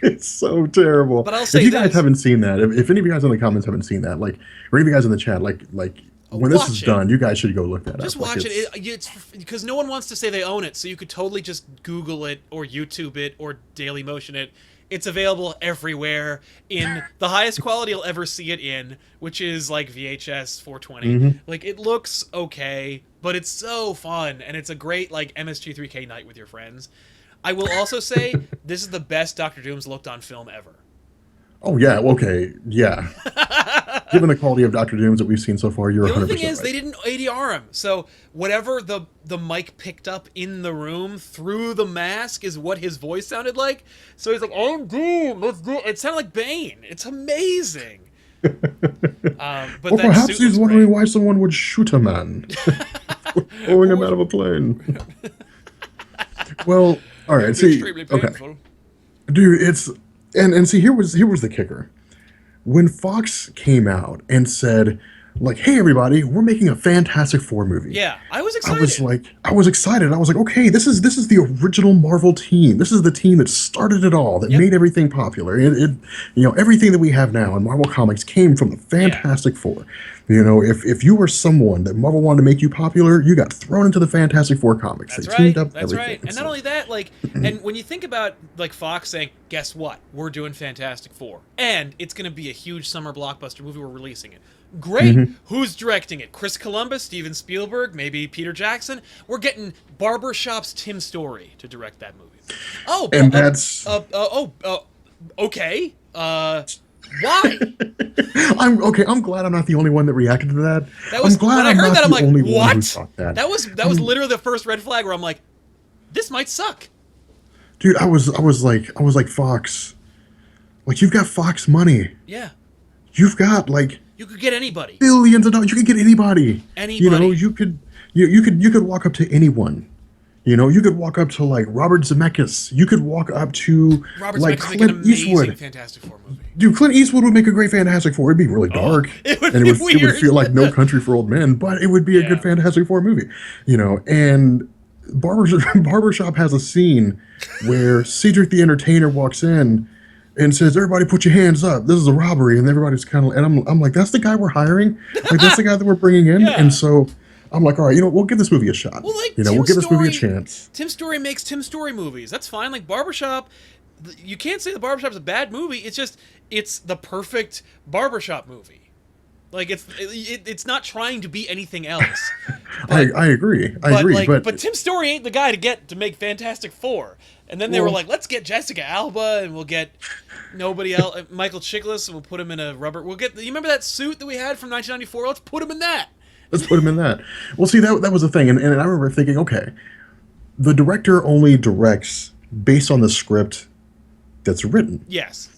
It's so terrible. But I'll say if you guys haven't seen that, if any of you guys in the comments haven't seen that, like, or any of you guys in the chat, like when this is done, you guys should go look that up. Just watch it. It's because no one wants to say they own it, so you could totally just Google it or YouTube it or Daily Motion it. It's available everywhere in the highest quality you'll ever see it in, which is like VHS 420. Like, it looks okay, but it's so fun, and it's a great like MSG3K night with your friends. I will also say this is the best Dr. Doom's looked on film ever. Oh yeah, okay, yeah. Given the quality of Dr. Dooms that we've seen so far, you're 100% right. The only thing is they didn't ADR him, so whatever the mic picked up in the room through the mask is what his voice sounded like. So he's like, "I'm Doom, let's do it." It sounded like Bane. It's amazing. But or perhaps he's wondering why someone would shoot a man, throwing him out of a plane. Well, all right. See, okay, dude, it's and see, here was the kicker. When Fox came out and said, like, "Hey, everybody, we're making a Fantastic Four movie." Yeah, I was excited. I was excited. I was like, okay, this is the original Marvel team. This is the team that started it all, that made everything popular. Everything that we have now in Marvel Comics came from the Fantastic Four. If you were someone that Marvel wanted to make you popular, you got thrown into the Fantastic Four comics. That's they teamed up That's everything. right. And not only that, like, and when you think about like Fox saying, "Guess what? We're doing Fantastic Four, and it's going to be a huge summer blockbuster movie. We're releasing it." Great. Who's directing it? Chris Columbus, Steven Spielberg, maybe Peter Jackson. We're getting Barbershop's Tim Story to direct that movie. Oh, and that's okay. Why? I'm glad I'm not the only one that reacted to that. I'm glad when I heard that, I'm like, what? That was literally the first red flag where I'm like, this might suck. Dude, I was like, Fox, like, you've got Fox money. Yeah. You've got like, you could get anybody. Billions of dollars. You could get anybody. Anybody. You could walk up to anyone. You know, you could walk up to like Robert Zemeckis. You could walk up to Robert like Zemeckis would make an Clint amazing Eastwood. Fantastic Four movie. Dude, Clint Eastwood would make a great Fantastic Four. It'd be really dark, It would and be it would weird. feel like No Country for Old Men, but it would be a good Fantastic Four movie. You know, and Barbershop has a scene where Cedric the Entertainer walks in and says, "Everybody, put your hands up. This is a robbery." And everybody's kind of, and I'm like, "That's the guy we're hiring. Like that's the guy that we're bringing in." Yeah. And so I'm like, "All right, you know, we'll give this movie a shot. Well, like, you know, Tim we'll give this movie a Story- chance." Tim Story makes Tim Story movies. That's fine. Like Barbershop, you can't say the Barbershop's a bad movie. It's just it's the perfect barbershop movie. Like it's not trying to be anything else. I agree. I agree. But Tim Story ain't the guy to make Fantastic Four. And then they were like, let's get Jessica Alba and we'll get nobody else, Michael Chiklis, and we'll put him in a rubber. You remember that suit that we had from 1994? Let's put him in that. Let's put him in that. Well, see, that was the thing, and I remember thinking, okay, the director only directs based on the script that's written. Yes.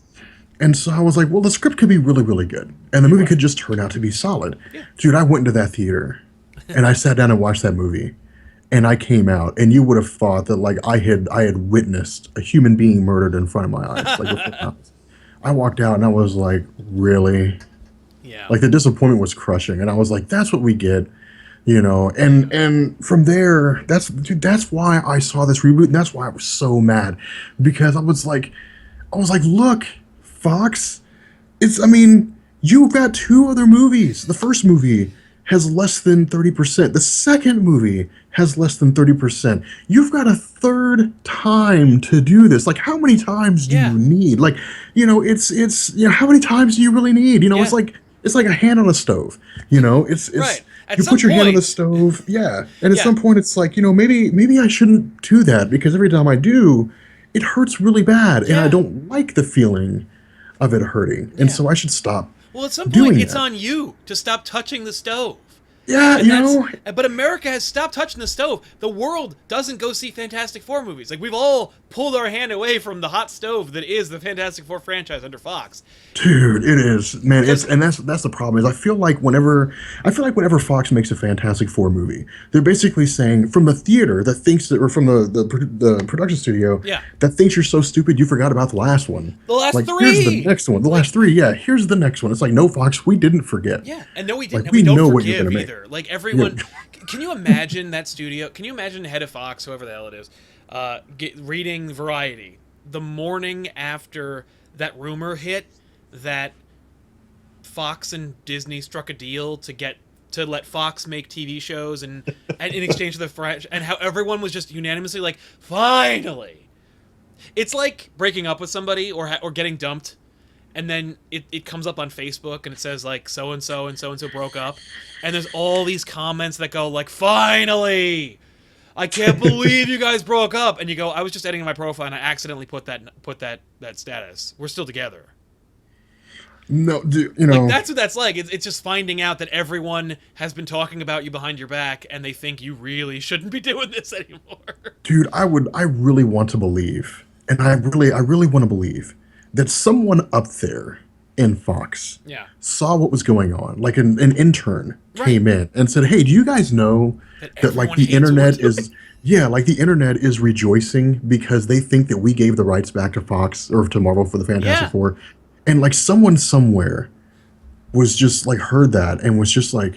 And so I was like, well, the script could be really, really good. And the movie could just turn out to be solid. Yeah. Dude, I went into that theater and I sat down and watched that movie. And I came out, and you would have thought that like I had witnessed a human being murdered in front of my eyes. Like I walked out and I was like, really? Yeah. Like the disappointment was crushing. And I was like, that's what we get. You know, and from there, that's why I saw this reboot, and that's why I was so mad. Because I was like, look, Fox, you've got two other movies. The first movie has less than 30%. The second movie has less than 30%. You've got a third time to do this. Like, how many times do you need? Like, you know, it's how many times do you really need? You know, it's like a hand on a stove. You know, it's right. You put your hand on the stove, and at some point it's like, you know, maybe I shouldn't do that, because every time I do, it hurts really bad, and I don't like the feeling of it hurting, and so I should stop. Well, at some point, it's on you to stop touching the stove. Yeah, you know. But America has stopped touching the stove. The world doesn't go see Fantastic Four movies. Like, we've all pulled our hand away from the hot stove that is the Fantastic Four franchise under Fox. Dude, it is, man. That's the problem. Is I feel like whenever Fox makes a Fantastic Four movie, they're basically saying, from the theater that thinks that, or from the production studio that thinks you're so stupid you forgot about the last one. The last three. Here's the next one. The last three. Yeah, here's the next one. It's like, no, Fox, we didn't forget. Yeah, and no, we didn't. Like, we don't know forgive what you're gonna make. either. Like, everyone, can you imagine that studio? Can you imagine the head of Fox, whoever the hell it is, reading Variety the morning after that rumor hit that Fox and Disney struck a deal to let Fox make TV shows and in exchange for the franchise, and how everyone was just unanimously like, finally. It's like breaking up with somebody or getting dumped. And then it comes up on Facebook and it says like so-and-so and so-and-so broke up. And there's all these comments that go like, finally! I can't believe you guys broke up. And you go, I was just editing my profile and I accidentally put that status. We're still together. No, dude, you know. Like, that's what that's like. It's just finding out that everyone has been talking about you behind your back and they think you really shouldn't be doing this anymore. Dude, I really want to believe, and I really want to believe that someone up there in Fox saw what was going on. Like an intern came in and said, "Hey, do you guys know that like the internet is the internet is rejoicing because they think that we gave the rights back to Fox or to Marvel for the Fantastic Four." And like someone somewhere was just like heard that and was just like,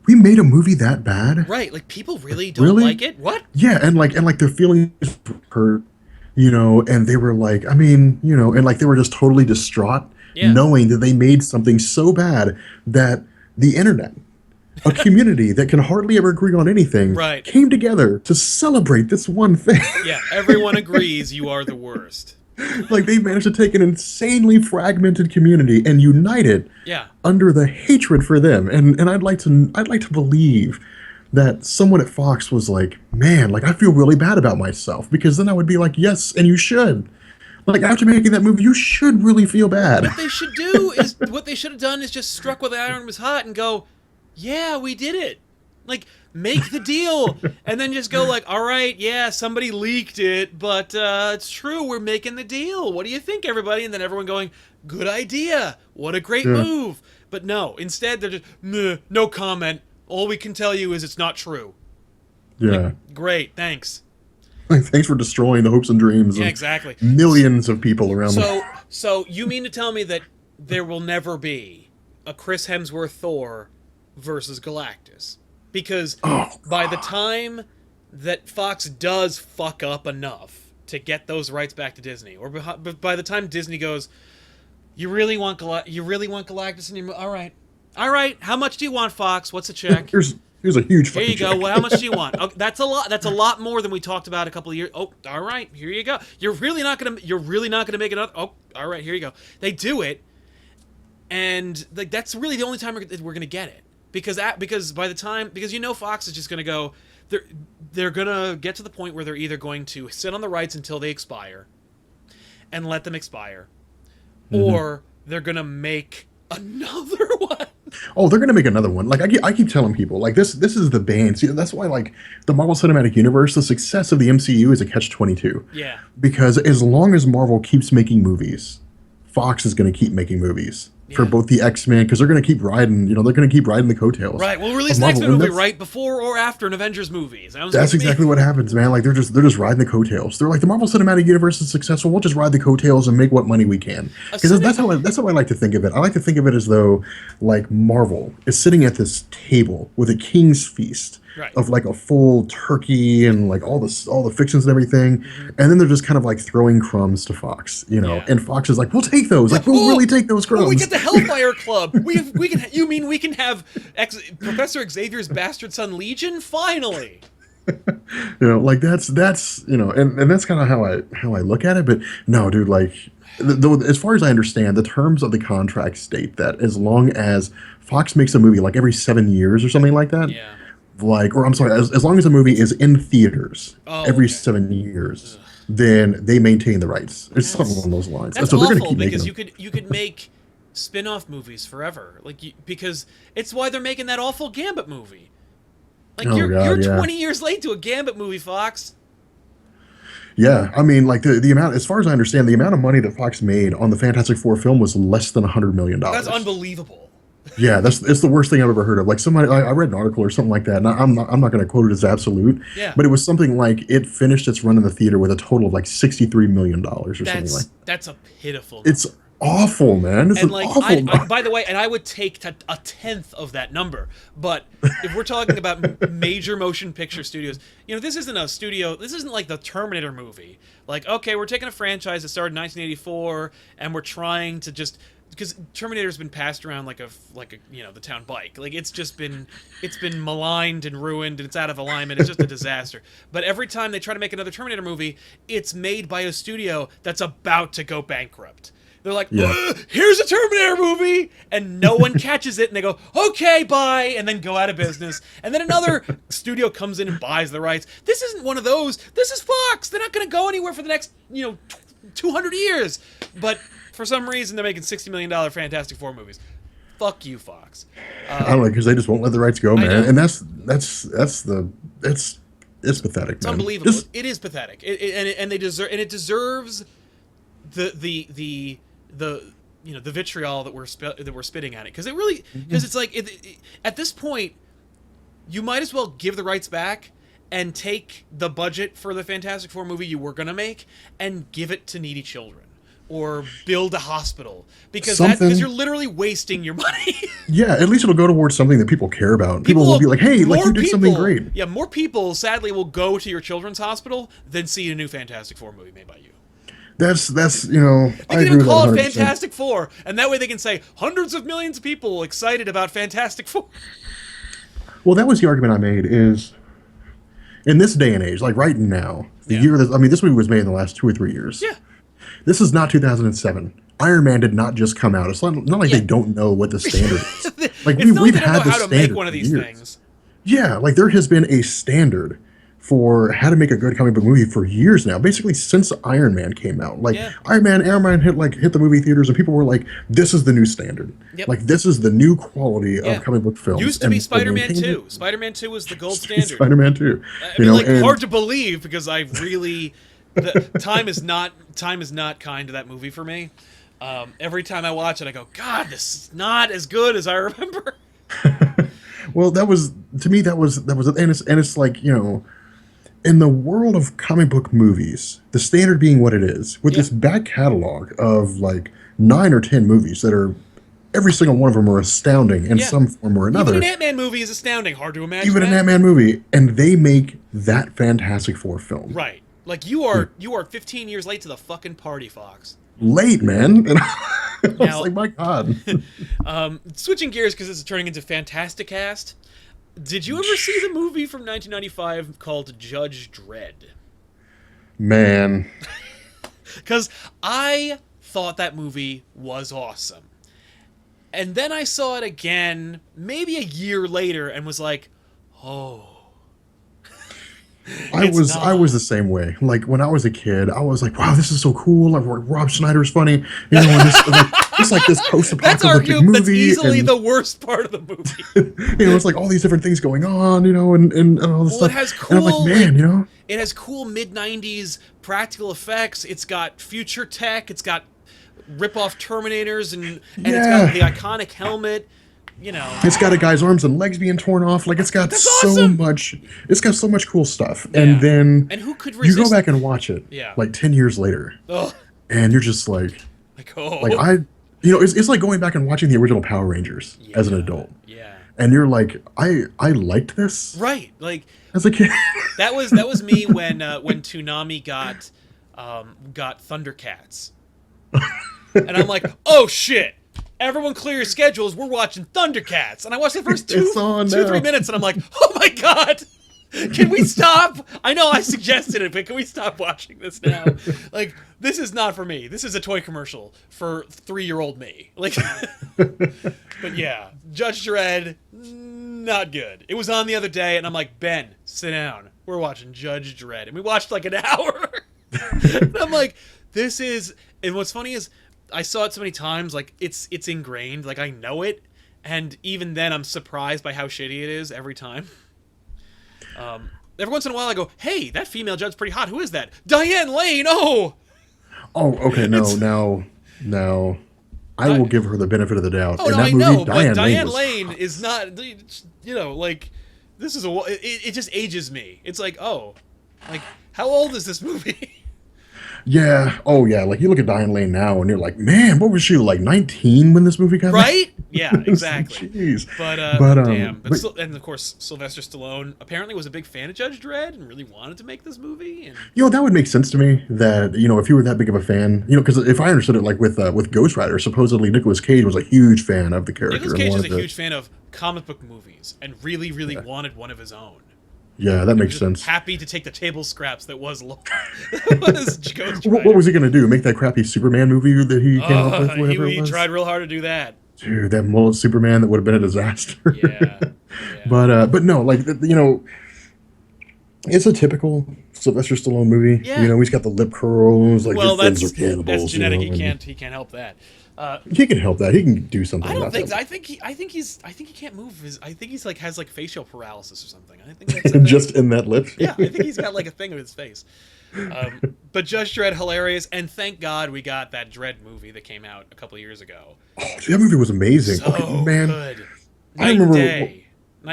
"We made a movie that bad?" Right, like people really don't like it? What? Yeah, and like their feelings hurt. You know, and they were like, I mean, you know, and like they were just totally distraught knowing that they made something so bad that the internet, a community that can hardly ever agree on anything, came together to celebrate this one thing. Yeah, everyone agrees you are the worst. Like they managed to take an insanely fragmented community and unite it under the hatred for them. And I'd like to believe that someone at Fox was like, man, like I feel really bad about myself, because then I would be like, yes, and you should. Like after making that movie, you should really feel bad. What they should have done is just struck while the iron was hot and go, yeah, we did it. Like, make the deal. And then just go like, all right, yeah, somebody leaked it, but it's true, we're making the deal. What do you think, everybody? And then everyone going, good idea. What a great move. But no, instead they're just, no comment. All we can tell you is it's not true. Yeah. Like, great, thanks. Like, thanks for destroying the hopes and dreams of exactly. millions of people around the world. So you mean to tell me that there will never be a Chris Hemsworth Thor versus Galactus? Because by the time that Fox does fuck up enough to get those rights back to Disney, or by the time Disney goes, you really want Galactus in your movie? All right. How much do you want, Fox? What's the check? Here's a huge. Here you go. Check. Well, how much do you want? Oh, that's a lot. That's a lot more than we talked about a couple of years. Oh, all right. Here you go. You're really not gonna make another. Oh, all right. Here you go. They do it, and like that's really the only time we're gonna get it. Because by the time Fox is just gonna go, they're gonna get to the point where they're either going to sit on the rights until they expire, and let them expire, or they're gonna make another one. Oh, they're gonna make another one. Like I keep telling people, like this is the bane. See, that's why like the Marvel Cinematic Universe, the success of the MCU is a catch-22. Yeah. Because as long as Marvel keeps making movies, Fox is gonna keep making movies. For both the X-Men, because they're going to keep riding, they're going to keep riding the coattails. Right, we'll release an X-Men movie right before or after an Avengers movie. That's exactly what happens, man. Like they're just riding the coattails. They're like, the Marvel Cinematic Universe is successful. We'll just ride the coattails and make what money we can. Because that's how I like to think of it. I like to think of it as though like Marvel is sitting at this table with a king's feast. Right. Of like a full turkey and like all the fictions and everything, and then they're just kind of like throwing crumbs to Fox, and Fox is like, we'll take those, like we'll really take those crumbs. We get the Hellfire Club. We can. You mean we can have Professor Xavier's bastard son Legion finally? Like that's and that's kind of how I look at it. But no, dude, like as far as I understand, the terms of the contract state that as long as Fox makes a movie like every 7 years or something like that. Yeah. Like, or I'm sorry, as long as a movie is in theaters every 7 years, then they maintain the rights. It's something along those lines. That's so awful, they're gonna keep because making you could make spin-off movies forever, because it's why they're making that awful Gambit movie. Like you're 20 years late to a Gambit movie, Fox. Yeah, I mean, like the amount, as far as I understand, the amount of money that Fox made on the Fantastic Four film was less than $100 million. That's unbelievable. Yeah, it's the worst thing I've ever heard of. Like I read an article or something like that, and I'm not going to quote it as absolute. Yeah. But it was something like it finished its run in the theater with a total of like $63 million or something like. That's a pitiful number. It's awful, man. It's awful. By the way, and I would take a tenth of that number. But if we're talking about major motion picture studios, this isn't a studio. This isn't like the Terminator movie. Like, okay, we're taking a franchise that started in 1984, and we're trying to just. Because Terminator's been passed around like a the town bike. Like it's been maligned and ruined and it's out of alignment. It's just a disaster. But every time they try to make another Terminator movie, it's made by a studio that's about to go bankrupt. They're like, here's a Terminator movie, and no one catches it, and they go, okay, bye, and then go out of business. And then another studio comes in and buys the rights. This isn't one of those. This is Fox. They're not going to go anywhere for the next 200 years. But for some reason, they're making $60 million Fantastic Four movies. Fuck you, Fox. I don't know, because they just won't let the rights go, man. And it's pathetic. It's unbelievable. It is pathetic. And it deserves the vitriol that we're spitting at it, because it's like at this point, you might as well give the rights back and take the budget for the Fantastic Four movie you were gonna make and give it to needy children. Or build a hospital, because you're literally wasting your money. Yeah, at least it'll go towards something that people care about. People will be like, "Hey, like you did something great." Yeah, more people sadly will go to your children's hospital than see a new Fantastic Four movie made by you. That's They can even call it Fantastic Four, and that way they can say hundreds of millions of people excited about Fantastic Four. Well, that was the argument I made. Is in this day and age, like right now, this movie was made in the last 2 or 3 years. Yeah. This is not 2007. Iron Man did not just come out. It's not like they don't know what the standard is. Like we've had the standard. How to make one of these things. Yeah, like there has been a standard for how to make a good comic book movie for years now. Basically, since Iron Man came out, Iron Man hit the movie theaters, and people were like, "This is the new standard. Yep. Like this is the new quality of comic book films." Used to be Spider-Man 2. Spider-Man 2 was the gold standard. Spider-Man 2. I mean, hard to believe, because I really. Time is not kind to that movie for me. Every time I watch it, I go, God, this is not as good as I remember. Well, that was to me. That was and it's like, in the world of comic book movies, the standard being what it is, with this back catalog of like 9 or 10 movies that are every single one of them are astounding in some form or another. Even an Ant-Man movie is astounding. Hard to imagine. Even an Ant-Man movie, and they make that Fantastic Four film. Right. Like you are 15 years late to the fucking party, Fox. Late, man. And I was like, my God. Switching gears because this is turning into Fantastic Cast. Did you ever see the movie from 1995 called Judge Dredd? Man. Because I thought that movie was awesome. And then I saw it again, maybe a year later, and was like, oh. I was the same way. Like when I was a kid, I was like, "Wow, this is so cool!" Like Rob Schneider's funny, and it's like this post-apocalyptic movie. That's easily the worst part of the movie. It's like all these different things going on, and all this stuff. It has cool, and I'm like, man, it has cool mid-90s practical effects. It's got future tech. It's got rip-off Terminators, and it's got the iconic helmet. It's got a guy's arms and legs being torn off. Like it's got so much. It's got so much cool stuff. And then who could resist? You go back and watch it. Like 10 years later. Ugh. And you're just like it's like going back and watching the original Power Rangers as an adult. Yeah. And you're like, I liked this. Right. Like as a kid. that was me when Toonami got Thundercats. And I'm like, oh shit. Everyone clear your schedules. We're watching Thundercats. And I watched the first 3 minutes, and I'm like, oh my God, can we stop? I know I suggested it, but can we stop watching this now? Like, this is not for me. This is a toy commercial for 3-year-old me. Like, but yeah, Judge Dredd, not good. It was on the other day, and I'm like, Ben, sit down. We're watching Judge Dredd. And we watched like an hour. And I'm like, this is, and what's funny is, I saw it so many times, like, it's ingrained, like, I know it, and even then I'm surprised by how shitty it is every time. Every once in a while I go, hey, that female judge's pretty hot, who is that? Diane Lane, oh! Oh, okay, no, I will give her the benefit of the doubt. Oh, in no, that I movie, know, but Diane Lane is not, like, this is it just ages me. It's like, oh, like, how old is this movie? Yeah. Oh, yeah. Like, you look at Diane Lane now, and you're like, man, what was she, like 19 when this movie came out? Right? Yeah, exactly. Jeez. But damn. And of course, Sylvester Stallone apparently was a big fan of Judge Dredd and really wanted to make this movie. And that would make sense to me. That if you were that big of a fan, because if I understood it, like with Ghost Rider, supposedly Nicolas Cage was a huge fan of the character. Nicolas Cage is a huge fan of comic book movies and really, really wanted one of his own. Yeah, that makes sense. Happy to take the table scraps that was Ghost Rider. What was he going to do? Make that crappy Superman movie that he came up with? Whatever he tried real hard to do that. Dude, that mullet Superman, that would have been a disaster. Yeah. But no, like, it's a typical Sylvester Stallone movie. Yeah. He's got the lip curls. Like, well, his friends are cannibals. That's genetic. He can't help that. He can help that. He can do something. I don't about think. that. I think he can't move. I think he's has facial paralysis or something. I think that's just in that lip. Yeah, I think he's got like a thing with his face. But Judge Dredd, hilarious, and thank God we got that Dredd movie that came out a couple of years ago. Oh, dude, that movie was amazing. So man, good. I remember.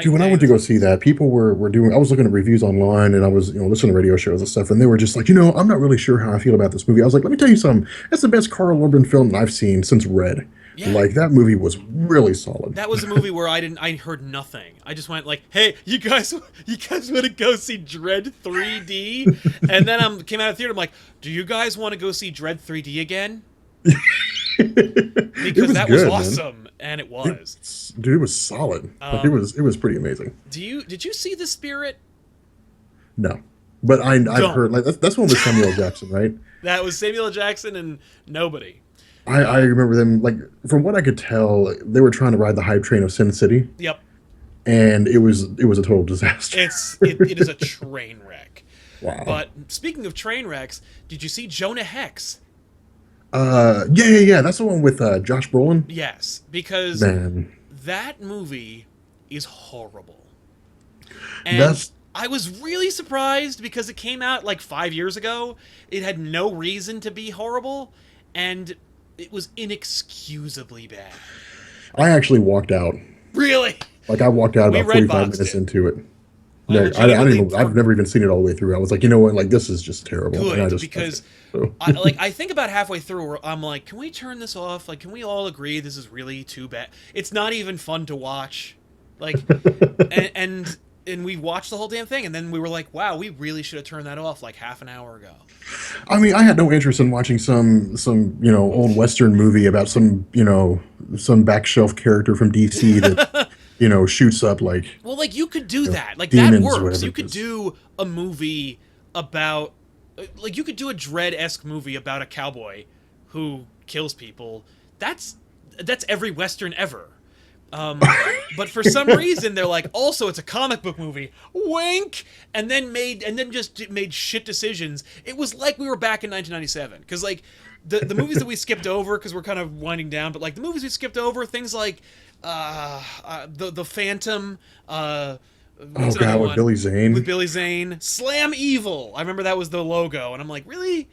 Dude, when I went to go see that, people were doing. I was looking at reviews online, and I was listening to radio shows and stuff, and they were just like, I'm not really sure how I feel about this movie. I was like, let me tell you something. That's the best Carl Urban film that I've seen since Red. Yeah. Like, that movie was really solid. That was a movie where I heard nothing. I just went like, hey, you guys want to go see Dredd 3D? And then came out of the theater. I'm like, do you guys want to go see Dredd 3D again? Because that was awesome, man. And it was. Dude, it was solid. Like, it was pretty amazing. Did you see The Spirit? No, but I've heard like that's one with Samuel L. Jackson, right? That was Samuel L. Jackson and nobody. I remember them, like, from what I could tell, they were trying to ride the hype train of Sin City. Yep. And it was a total disaster. It is a train wreck. Wow. But speaking of train wrecks, did you see Jonah Hex? Yeah. That's the one with Josh Brolin. Yes, because that movie is horrible. And I was really surprised because it came out like 5 years ago. It had no reason to be horrible, and it was inexcusably bad. I actually walked out. Really? Like I walked out We about 45 Redboxed minutes it. into it. I Yeah, legitimately I've never even seen it all the way through. I was like, you know what, like this is just terrible. And I good just because so. I think about halfway through where I'm like, can we turn this off? Like, can we all agree this is really too bad? It's not even fun to watch. Like, and we watched the whole damn thing, and then we were like, wow, we really should have turned that off like half an hour ago. I mean, I had no interest in watching some old Western movie about some back shelf character from DC that shoots up like Well, like you could do that. Like that demons or works. whatever You it could is. do a movie about, like you could do a Dredd-esque movie about a cowboy who kills people. That's every Western ever. But for some reason they're like, also it's a comic book movie. Wink. And then just made shit decisions. It was like we were back in 1997 because like the movies that we skipped over because we're kind of winding down. But like the movies we skipped over, things like the Phantom. What's Oh another god, with one? Billy Zane. With Billy Zane, Slam Evil. I remember that was the logo, and I'm like, really.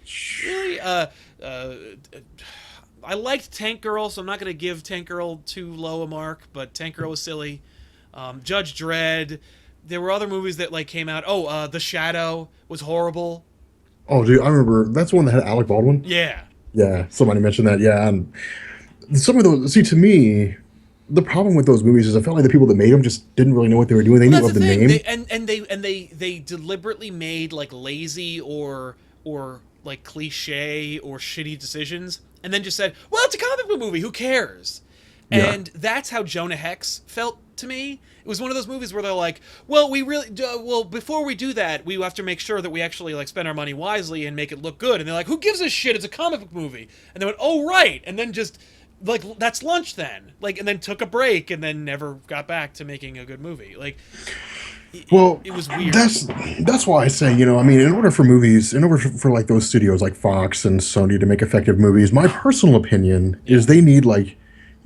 I liked Tank Girl, so I'm not going to give Tank Girl too low a mark, but Tank Girl was silly. Judge Dredd. There were other movies that like came out. Oh, The Shadow was horrible. Oh, dude, I remember that's the one that had Alec Baldwin. Yeah. Yeah, somebody mentioned that. Yeah, and some of those. See, to me, the problem with those movies is I felt like the people that made them just didn't really know what they were doing. They knew of the name. They deliberately made like lazy or like cliche or shitty decisions, and then just said, "Well, it's a comic book movie. Who cares?" Yeah. And that's how Jonah Hex felt to me. It was one of those movies where they're like, "Well, before we do that, we have to make sure that we actually like spend our money wisely and make it look good." And they're like, "Who gives a shit? It's a comic book movie." And they went, "Oh right," and then just like that's lunch then, like, and then took a break and then never got back to making a good movie. Like, Well, it was weird. That's why I say, I mean, in order for like those studios like Fox and Sony to make effective movies, my personal opinion is they need like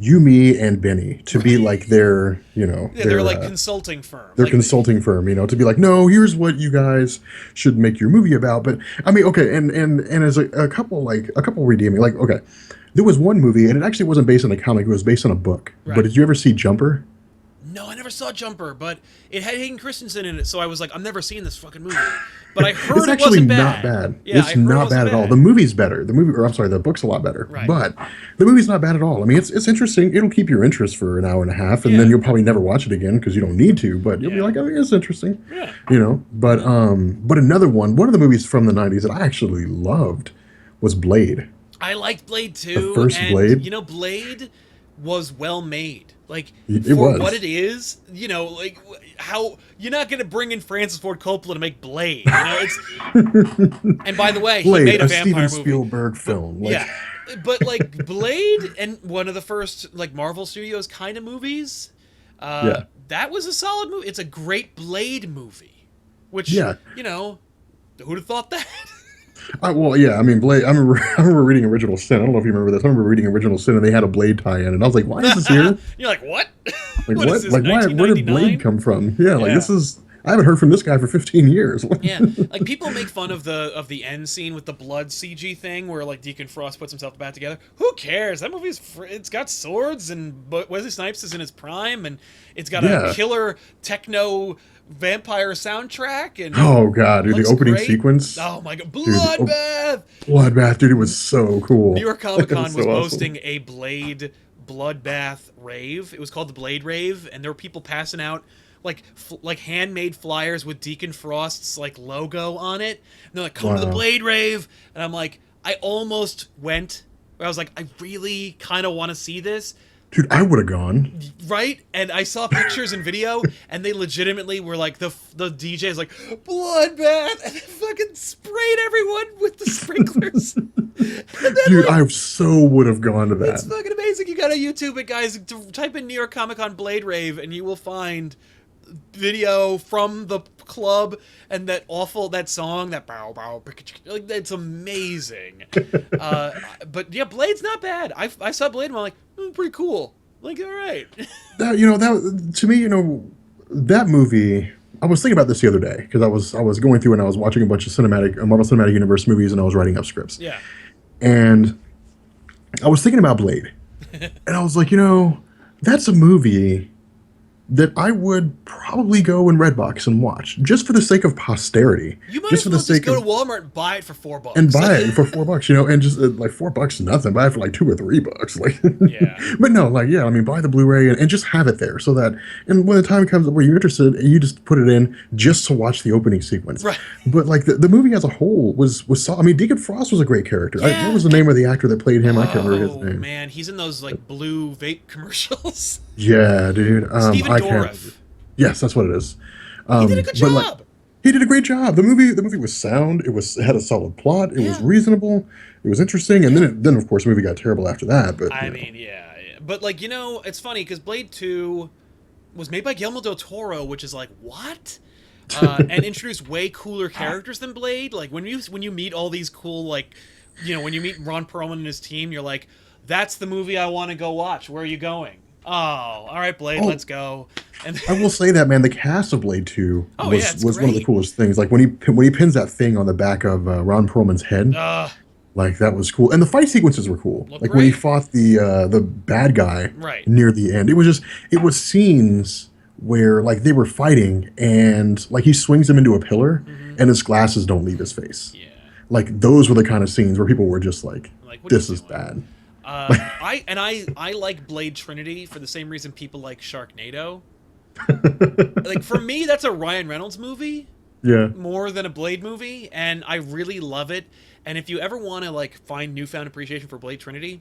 you, me, and Benny to be like their, They're like consulting firm. Their like, consulting firm, to be like, no, here's what you guys should make your movie about. But I mean, okay, and as a couple redeeming, like, okay, there was one movie, and it actually wasn't based on a comic; it was based on a book. Right. But did you ever see Jumper? No, I never saw Jumper, but it had Hayden Christensen in it, so I was like, I'm never seeing this fucking movie. But I heard it's actually not bad. Yeah, it's not bad at all. The movie's better. The book's a lot better. Right. But the movie's not bad at all. I mean, it's interesting. It'll keep your interest for an hour and a half, and then you'll probably never watch it again because you don't need to. But you'll be like, oh, it's interesting. Yeah. But another one of the movies from the '90s that I actually loved was Blade. I liked Blade too. The first Blade. Blade was well made. Like, It for was. what it is, like how you're not going to bring in Francis Ford Coppola to make Blade. It's. And by the way, Blade, he made a vampire Steven movie. Spielberg film. Like, Yeah, but like Blade and one of the first like Marvel Studios kind of movies. That was a solid movie. It's a great Blade movie. Which who'd have thought that? Well, yeah, I mean, Blade. I remember reading Original Sin. I don't know if you remember this. I remember reading Original Sin, and they had a Blade tie-in, and I was like, "Why is this here?" You're like, "What? Like what? Is this, Like, where did Blade come from? Yeah, like this is. I haven't heard from this guy for 15 years. Yeah, like people make fun of the end scene with the blood CG thing, where like Deacon Frost puts himself back together. Who cares? That movie's it's got swords, and Wesley Snipes is in his prime, and it's got a killer techno vampire soundtrack. And oh god, dude, the opening sequence. Oh my god, Bloodbath! Bloodbath, dude, it was so cool. New York Comic Con was so boasting awesome. a Blade Bloodbath rave. It was called the Blade Rave, and there were people passing out like handmade flyers with Deacon Frost's like logo on it. And they're like, "Come to the Blade Rave," and I'm like, I almost went. I was like, I really kind of want to see this. Dude, I would have gone. Right? And I saw pictures and video, and they legitimately were like, the DJ's like, Bloodbath, and they fucking sprayed everyone with the sprinklers. Dude, I so would have gone to that. It's fucking amazing. You gotta YouTube it, guys. Type in New York Comic Con Blade Rave, and you will find video from the club and that song, that bow bow, like, it's amazing. But yeah, Blade's not bad. I saw Blade and I'm like, pretty cool. Like, all right. That to me, that movie. I was thinking about this the other day because I was going through and I was watching a bunch of Marvel Cinematic Universe movies, and I was writing up scripts. Yeah. And I was thinking about Blade, and I was like, that's a movie that I would probably go in Redbox and watch, just for the sake of posterity. You might just as well just go to Walmart and buy it for $4. And buy it for $4, and just like $4 nothing. Buy it for like $2 or $3, like. Yeah. But no, like yeah, I mean, buy the Blu-ray and just have it there so that, and when the time comes where you're interested, you just put it in just to watch the opening sequence. Right. But like the movie as a whole was I mean, Deacon Frost was a great character. Yeah. What was the name of the actor that played him? I can't remember his Oh name. man, he's in those like blue vape commercials. Yeah, dude. Stephen I Dorff. can't. Yes, that's what it is. He did a good job. Like, he did a great job. The movie was sound. It had a solid plot. It was reasonable. It was interesting. And then of course the movie got terrible after that. But I mean, yeah. But like it's funny because Blade 2 was made by Guillermo del Toro, which is like what? And introduced way cooler characters than Blade. Like when you meet all these cool like, when you meet Ron Perlman and his team, you're like, that's the movie I want to go watch. Where are you going? Oh, all right, Blade, let's go. And I will say that, man, the cast of Blade 2 was one of the coolest things. Like when he pins that thing on the back of Ron Perlman's head, like that was cool. And the fight sequences were cool. Like when he fought the bad guy near the end, it was scenes where like they were fighting and like he swings him into a pillar and his glasses don't leave his face. Yeah, like those were the kind of scenes where people were just like this is bad. I like Blade Trinity for the same reason people like Sharknado. Like for me, that's a Ryan Reynolds movie. Yeah. More than a Blade movie, and I really love it. And if you ever want to like find newfound appreciation for Blade Trinity,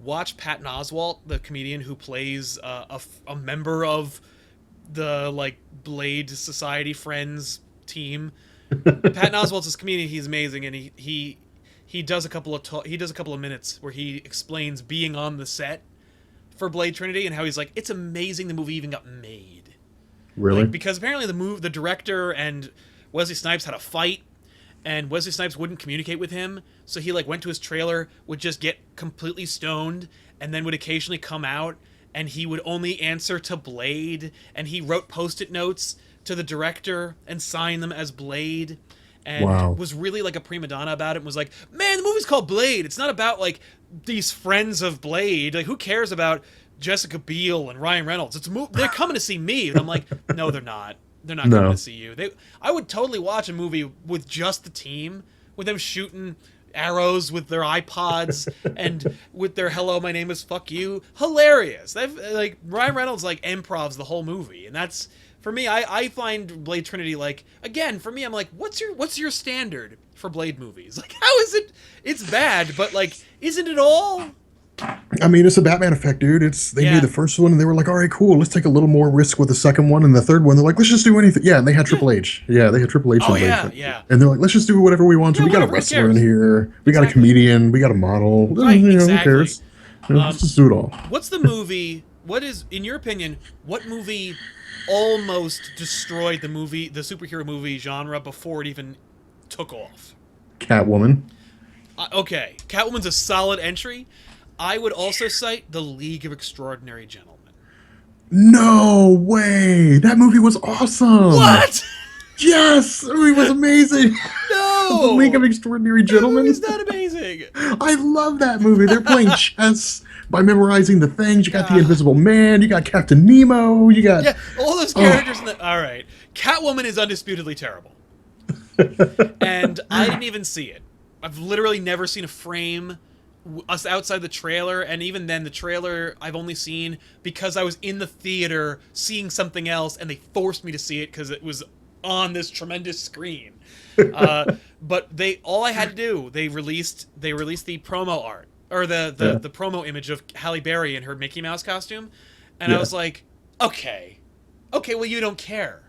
watch Patton Oswalt, the comedian who plays a member of the like Blade Society Friends team. Patton Oswalt's this comedian. He's amazing, and he does a couple of minutes where he explains being on the set for Blade Trinity and how he's like, it's amazing the movie even got made. Really? Like, because apparently the director and Wesley Snipes had a fight, and Wesley Snipes wouldn't communicate with him, so he like went to his trailer, would just get completely stoned, and then would occasionally come out, and he would only answer to Blade, and he wrote post-it notes to the director and signed them as Blade. And was really like a prima donna about it and was like, man, the movie's called Blade. It's not about like these friends of Blade. Like, who cares about Jessica Biel and Ryan Reynolds? They're coming to see me. And I'm like, no, they're not. They're not coming to see you. I would totally watch a movie with just the team, with them shooting arrows with their iPods and with their "Hello, my name is fuck you." Hilarious. Like Ryan Reynolds like improvs the whole movie, and that's. For me, I find Blade Trinity like, again, for me, I'm like, what's your standard for Blade movies? Like, how is it? It's bad, but like, isn't it all? I mean, it's a Batman effect, dude. They made the first one and they were like, all right, cool, let's take a little more risk with the second one, and the third one they're like, let's just do anything. Yeah, and they had Triple H. Yeah, they had Triple H. Oh yeah. And they're like, let's just do whatever we want to. We got a wrestler in here. We got a comedian. We got a model. Right, exactly. Who cares? Let's just do it all. What's the movie? What is, in your opinion, what movie almost destroyed the superhero movie genre before it even took off? Catwoman. Okay, Catwoman's a solid entry. I would also cite The League of Extraordinary Gentlemen. No way! That movie was awesome! What? Yes! The movie was amazing! No! The League of Extraordinary Gentlemen? Is that amazing? I love that movie. They're playing chess by memorizing the things. You got the Invisible Man, you got Captain Nemo, you got... Yeah, all those characters in the... All right. Catwoman is undisputedly terrible. And I didn't even see it. I've literally never seen a frame us outside the trailer, and even then the trailer I've only seen because I was in the theater seeing something else and they forced me to see it because it was on this tremendous screen. But all I had to do, they released the promo art, or the promo image of Halle Berry in her Mickey Mouse costume, and I was like, okay, well, you don't care.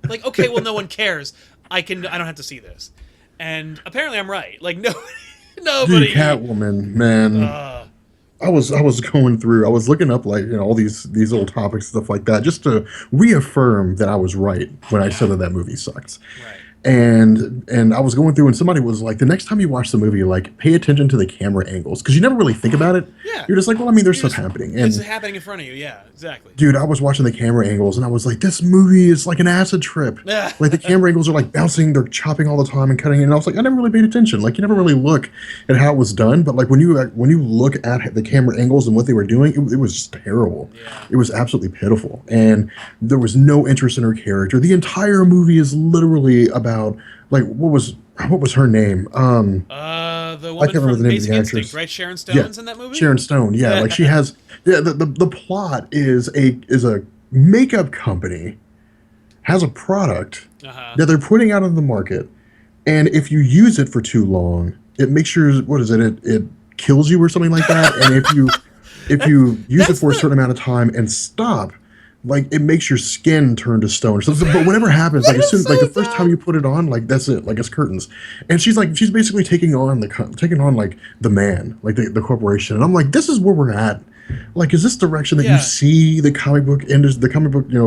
Like, okay, well, no one cares. I don't have to see this. And apparently I'm right. Like, nobody. Dude, Catwoman, man. I was going through. I was looking up like all these old topics and stuff like that, just to reaffirm that I was right when I said that movie sucked. Right. And I was going through, and somebody was like, the next time you watch the movie, like, pay attention to the camera angles, because you never really think about it. Yeah. You're just like, well, I mean, there's stuff happening. And it's happening in front of you. Yeah, exactly. dude, I was watching the camera angles, and I was like, this movie is like an acid trip. Like, the camera angles are like bouncing, they're chopping all the time and cutting. And I was like, I never really paid attention. Like, you never really look at how it was done, but like when you look at the camera angles and what they were doing, it was just terrible. Yeah. It was absolutely pitiful, and there was no interest in her character. The entire movie is literally about, like, what was her name? The woman from Basic Instinct, right? Sharon Stone's in that movie? Sharon Stone, yeah. Like, she has, the plot is a makeup company has a product that they're putting out on the market, and if you use it for too long, it makes your, it kills you or something like that. And if you use it for a certain amount of time and stop, like, it makes your skin turn to stone. So, but whatever happens, like, as soon like the first time you put it on, like, that's it, like, it's curtains. And she's basically taking on like the man, like the corporation. And I'm like, this is where we're at. Like, is this direction that you see the comic book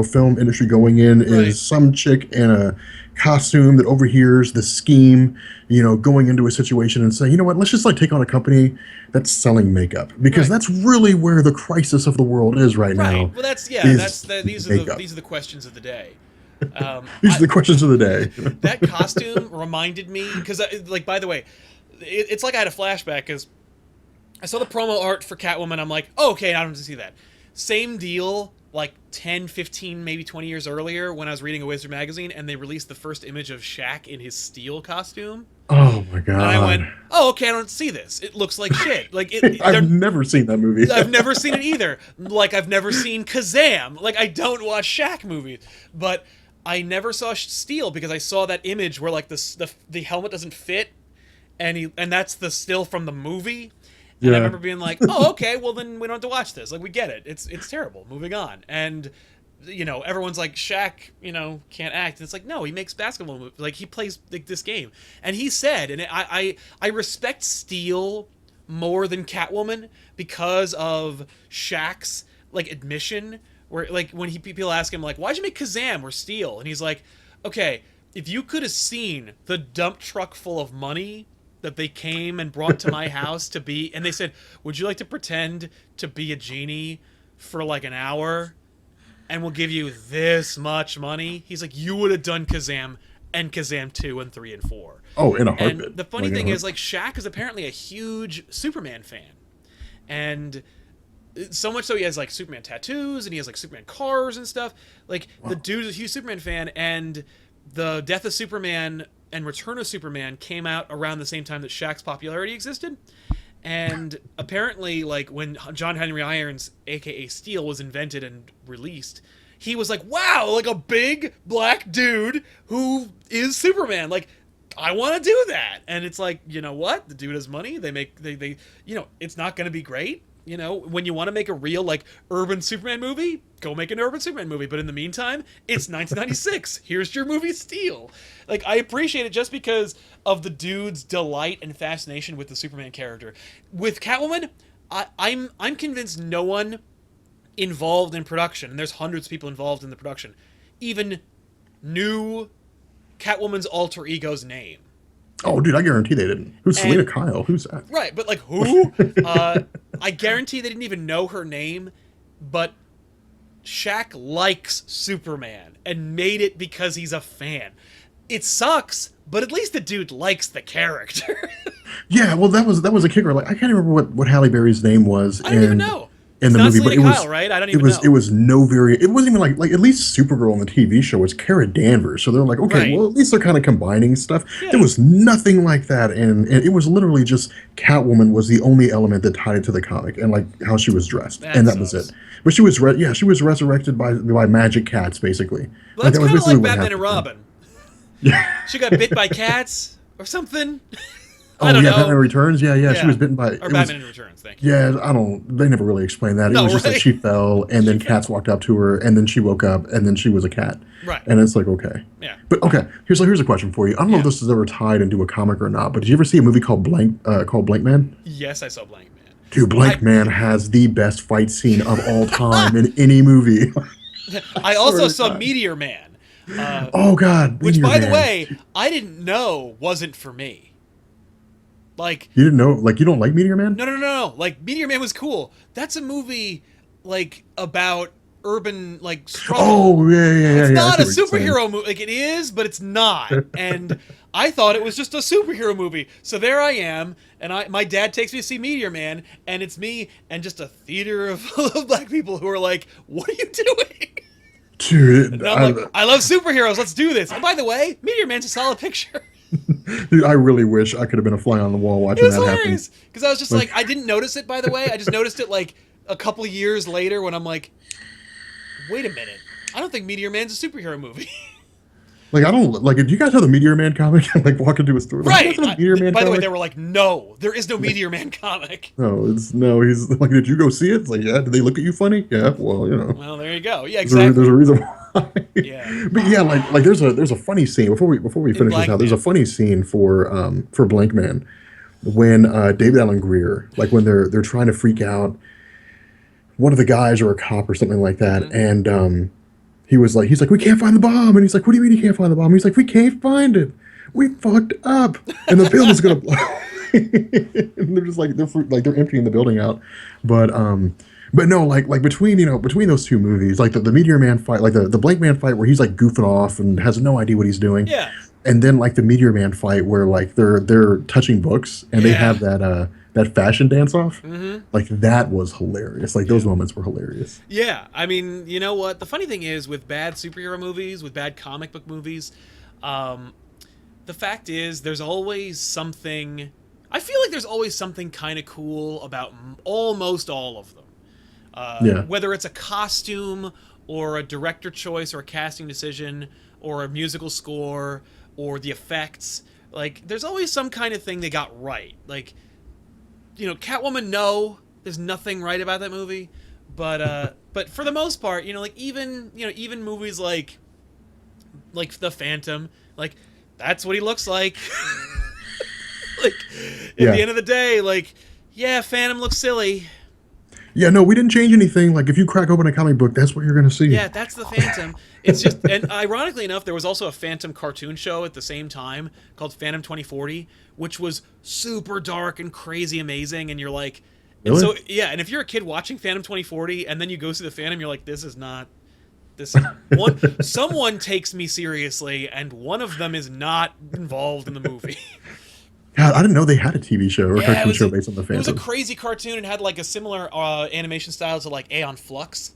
film industry going in? Is some chick in a costume that overhears the scheme, going into a situation and saying, you know what, let's just like take on a company that's selling makeup, because that's really where the crisis of the world is right now. Well, these are the questions of the day. These are the questions of the day. That costume reminded me, because, like, by the way, it's like I had a flashback, because I saw the promo art for Catwoman. I'm like, oh, okay, I don't have to see that. Same deal, like 10, 15, maybe 20 years earlier, when I was reading a Wizard magazine, and they released the first image of Shaq in his Steel costume. Oh my god! And I went, oh, okay, I don't see this. It looks like shit. Like, I've never seen that movie. I've never seen it either. Like, I've never seen Kazam. Like, I don't watch Shaq movies, but I never saw Steel because I saw that image where, like, the helmet doesn't fit, and that's the still from the movie. And I remember being like, oh, okay, well, then we don't have to watch this. Like, we get it. It's terrible. Moving on. And, everyone's like, Shaq, can't act. And it's like, no, he makes basketball movies. Like, he plays, like, this game. And he said, and I respect Steel more than Catwoman because of Shaq's, like, admission. Where, like, when people ask him, like, why'd you make Kazam or Steel? And he's like, okay, if you could have seen the dump truck full of money that they came and brought to my house to be, and they said, would you like to pretend to be a genie for like an hour and we'll give you this much money? He's like, you would have done Kazam and Kazam 2 and 3 and 4. Oh, in a heartbeat. And the funny thing is, like, Shaq is apparently a huge Superman fan. And so much so he has, like, Superman tattoos and he has, like, Superman cars and stuff. Like, the dude is a huge Superman fan, and the Death of Superman and Return of Superman came out around the same time that Shaq's popularity existed. And apparently, like, when John Henry Irons, a.k.a. Steel, was invented and released, he was like, wow, like a big black dude who is Superman. Like, I want to do that. And it's like, you know what? The dude has money. They it's not going to be great. When you want to make a real, like, urban Superman movie, go make an urban Superman movie. But in the meantime, it's 1996. Here's your movie, Steel. Like, I appreciate it just because of the dude's delight and fascination with the Superman character. With Catwoman, I'm convinced no one involved in production, and there's hundreds of people involved in the production, even knew Catwoman's alter ego's name. Oh, dude, I guarantee they didn't. Who's Selena Kyle? Who's that? Right, but, like, who? I guarantee they didn't even know her name, but Shaq likes Superman and made it because he's a fan. It sucks, but at least the dude likes the character. Yeah, well, that was a kicker. Like, I can't remember what Halle Berry's name was. I don't even know. In the movie, but it was right? I don't even know. It was no it wasn't even like at least Supergirl on the TV show was Kara Danvers, so they're like, okay, well, at least they're kind of combining stuff. Yeah. There was nothing like that, and it was literally just Catwoman was the only element that tied it to the comic, and like how she was dressed, and that was it. But she was resurrected by magic cats, basically. Well, that's kind of like Batman and Robin. Yeah, she got bit by cats or something. I don't know. Batman Returns. Yeah, she was bitten by. Or Batman Returns. Thank you. Yeah, they never really explained that. It was just that she fell, and then cats walked up to her, and then she woke up, and then she was a cat. Right. And it's like, okay. Yeah. But okay, here's a question for you. I don't know if this is ever tied into a comic or not, but did you ever see a movie called Blank Man? Yes, I saw Blank Man. Dude, Blank Man has the best fight scene of all time in any movie. I also saw Meteor Man, Oh God! Which, Meteor by the Man. way, I didn't know wasn't for me. Like, You didn't know? Like, you don't like Meteor Man? no. Like, Meteor Man was cool. That's a movie, like, about urban, like, struggle. Oh yeah. It's I not see a what you're saying. superhero movie. Like, it is, but it's not. And I thought it was just a superhero movie. So there I am, and my dad takes me to see Meteor Man, and it's me and just a theater of black people who are like, "What are you doing?" Dude, And I'm like, "I love superheroes. Let's do this." And by the way, Meteor Man's a solid picture. dude, I really wish I could have been a fly on the wall It watching was that hilarious happen. because I was just like, I didn't notice it. By the way, I just noticed it like a couple years later when I'm like, "Wait a minute, I don't think Meteor Man's a superhero movie." Like, I don't like. Do you guys have the Meteor Man comic? Like, walk into a store. Like, Right. "You guys have a Meteor Man By the way, comic?" they were like, "No, there is no Meteor Man comic." No. He's like, did you go see it? It's like, yeah. Did they look at you funny? Yeah. Well, you know. Well, there you go. Yeah, There's a exactly. reason why. Yeah. But yeah, like there's a funny scene before we finish this Blank out. There's a Man. funny scene for Blank Man when David Allen Greer, like when they're trying to freak out one of the guys or a cop or something like that, and he's like, we can't find the bomb, and he's like, what do you mean you can't find the bomb? He's like, we can't find it. We fucked up, and the building's gonna blow. And they're just like they're emptying the building out, but no, like between those two movies, like the Meteor Man fight, like the Blank Man fight where he's like goofing off and has no idea what he's doing, Yeah. and then like the Meteor Man fight where like they're touching books and they have that fashion dance off, like that was hilarious. Like those moments were hilarious. Yeah. I mean, you know what? The funny thing is with bad superhero movies, with bad comic book movies, the fact is there's always something. I feel like there's always something kind of cool about almost all of them. Whether it's a costume or a director choice or a casting decision or a musical score or the effects, like there's always some kind of thing they got right. Like, Catwoman, no, there's nothing right about that movie, but for the most part, like even movies like The Phantom, like that's what he looks like. Like at the end of the day, like, yeah, Phantom looks silly. Yeah, no, we didn't change anything. Like, if you crack open a comic book, that's what you're going to see. Yeah, that's the Phantom. It's just, and ironically enough, there was also a Phantom cartoon show at the same time called Phantom 2040, which was super dark and crazy amazing. And you're like, Really? and so, yeah, and if you're a kid watching Phantom 2040 and then you go see the Phantom, you're like, this is someone takes me seriously, and one of them is not involved in the movie. God, I didn't know they had a TV show or a cartoon show based on the Phantom. It was a crazy cartoon and had like a similar animation style to like Aeon Flux.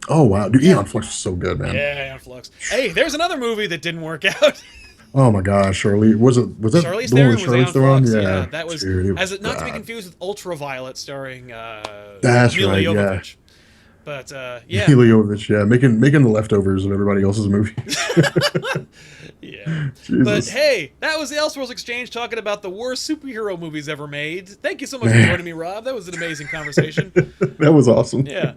Oh wow, dude, Aeon Flux was so good, man. Yeah, Aeon Flux. Hey, there's another movie that didn't work out. Oh my gosh, Charlie, was that Charlize the one Theron with was Charlize Aeon Theron? Flux. Yeah, That was dude, not to be confused with Ultraviolet starring That's Mila right, Jovovich. But yeah, Mila Jovovich, yeah, making the leftovers of everybody else's movies. yeah. Jesus. But hey, that was the Elseworlds Exchange talking about the worst superhero movies ever made. Thank you so much for joining me, Rob. That was an amazing conversation. That was awesome. Yeah.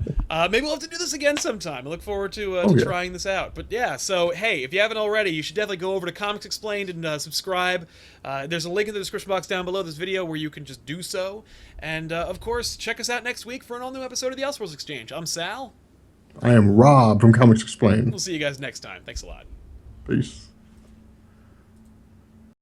Maybe we'll have to do this again sometime. I look forward to trying this out. But yeah, so hey, if you haven't already, you should definitely go over to Comics Explained and subscribe. There's a link in the description box down below this video where you can just do so. And of course, check us out next week for an all-new episode of the Elseworlds Exchange. I'm Sal. I am Rob from Comics Explained. We'll see you guys next time. Thanks a lot. Peace.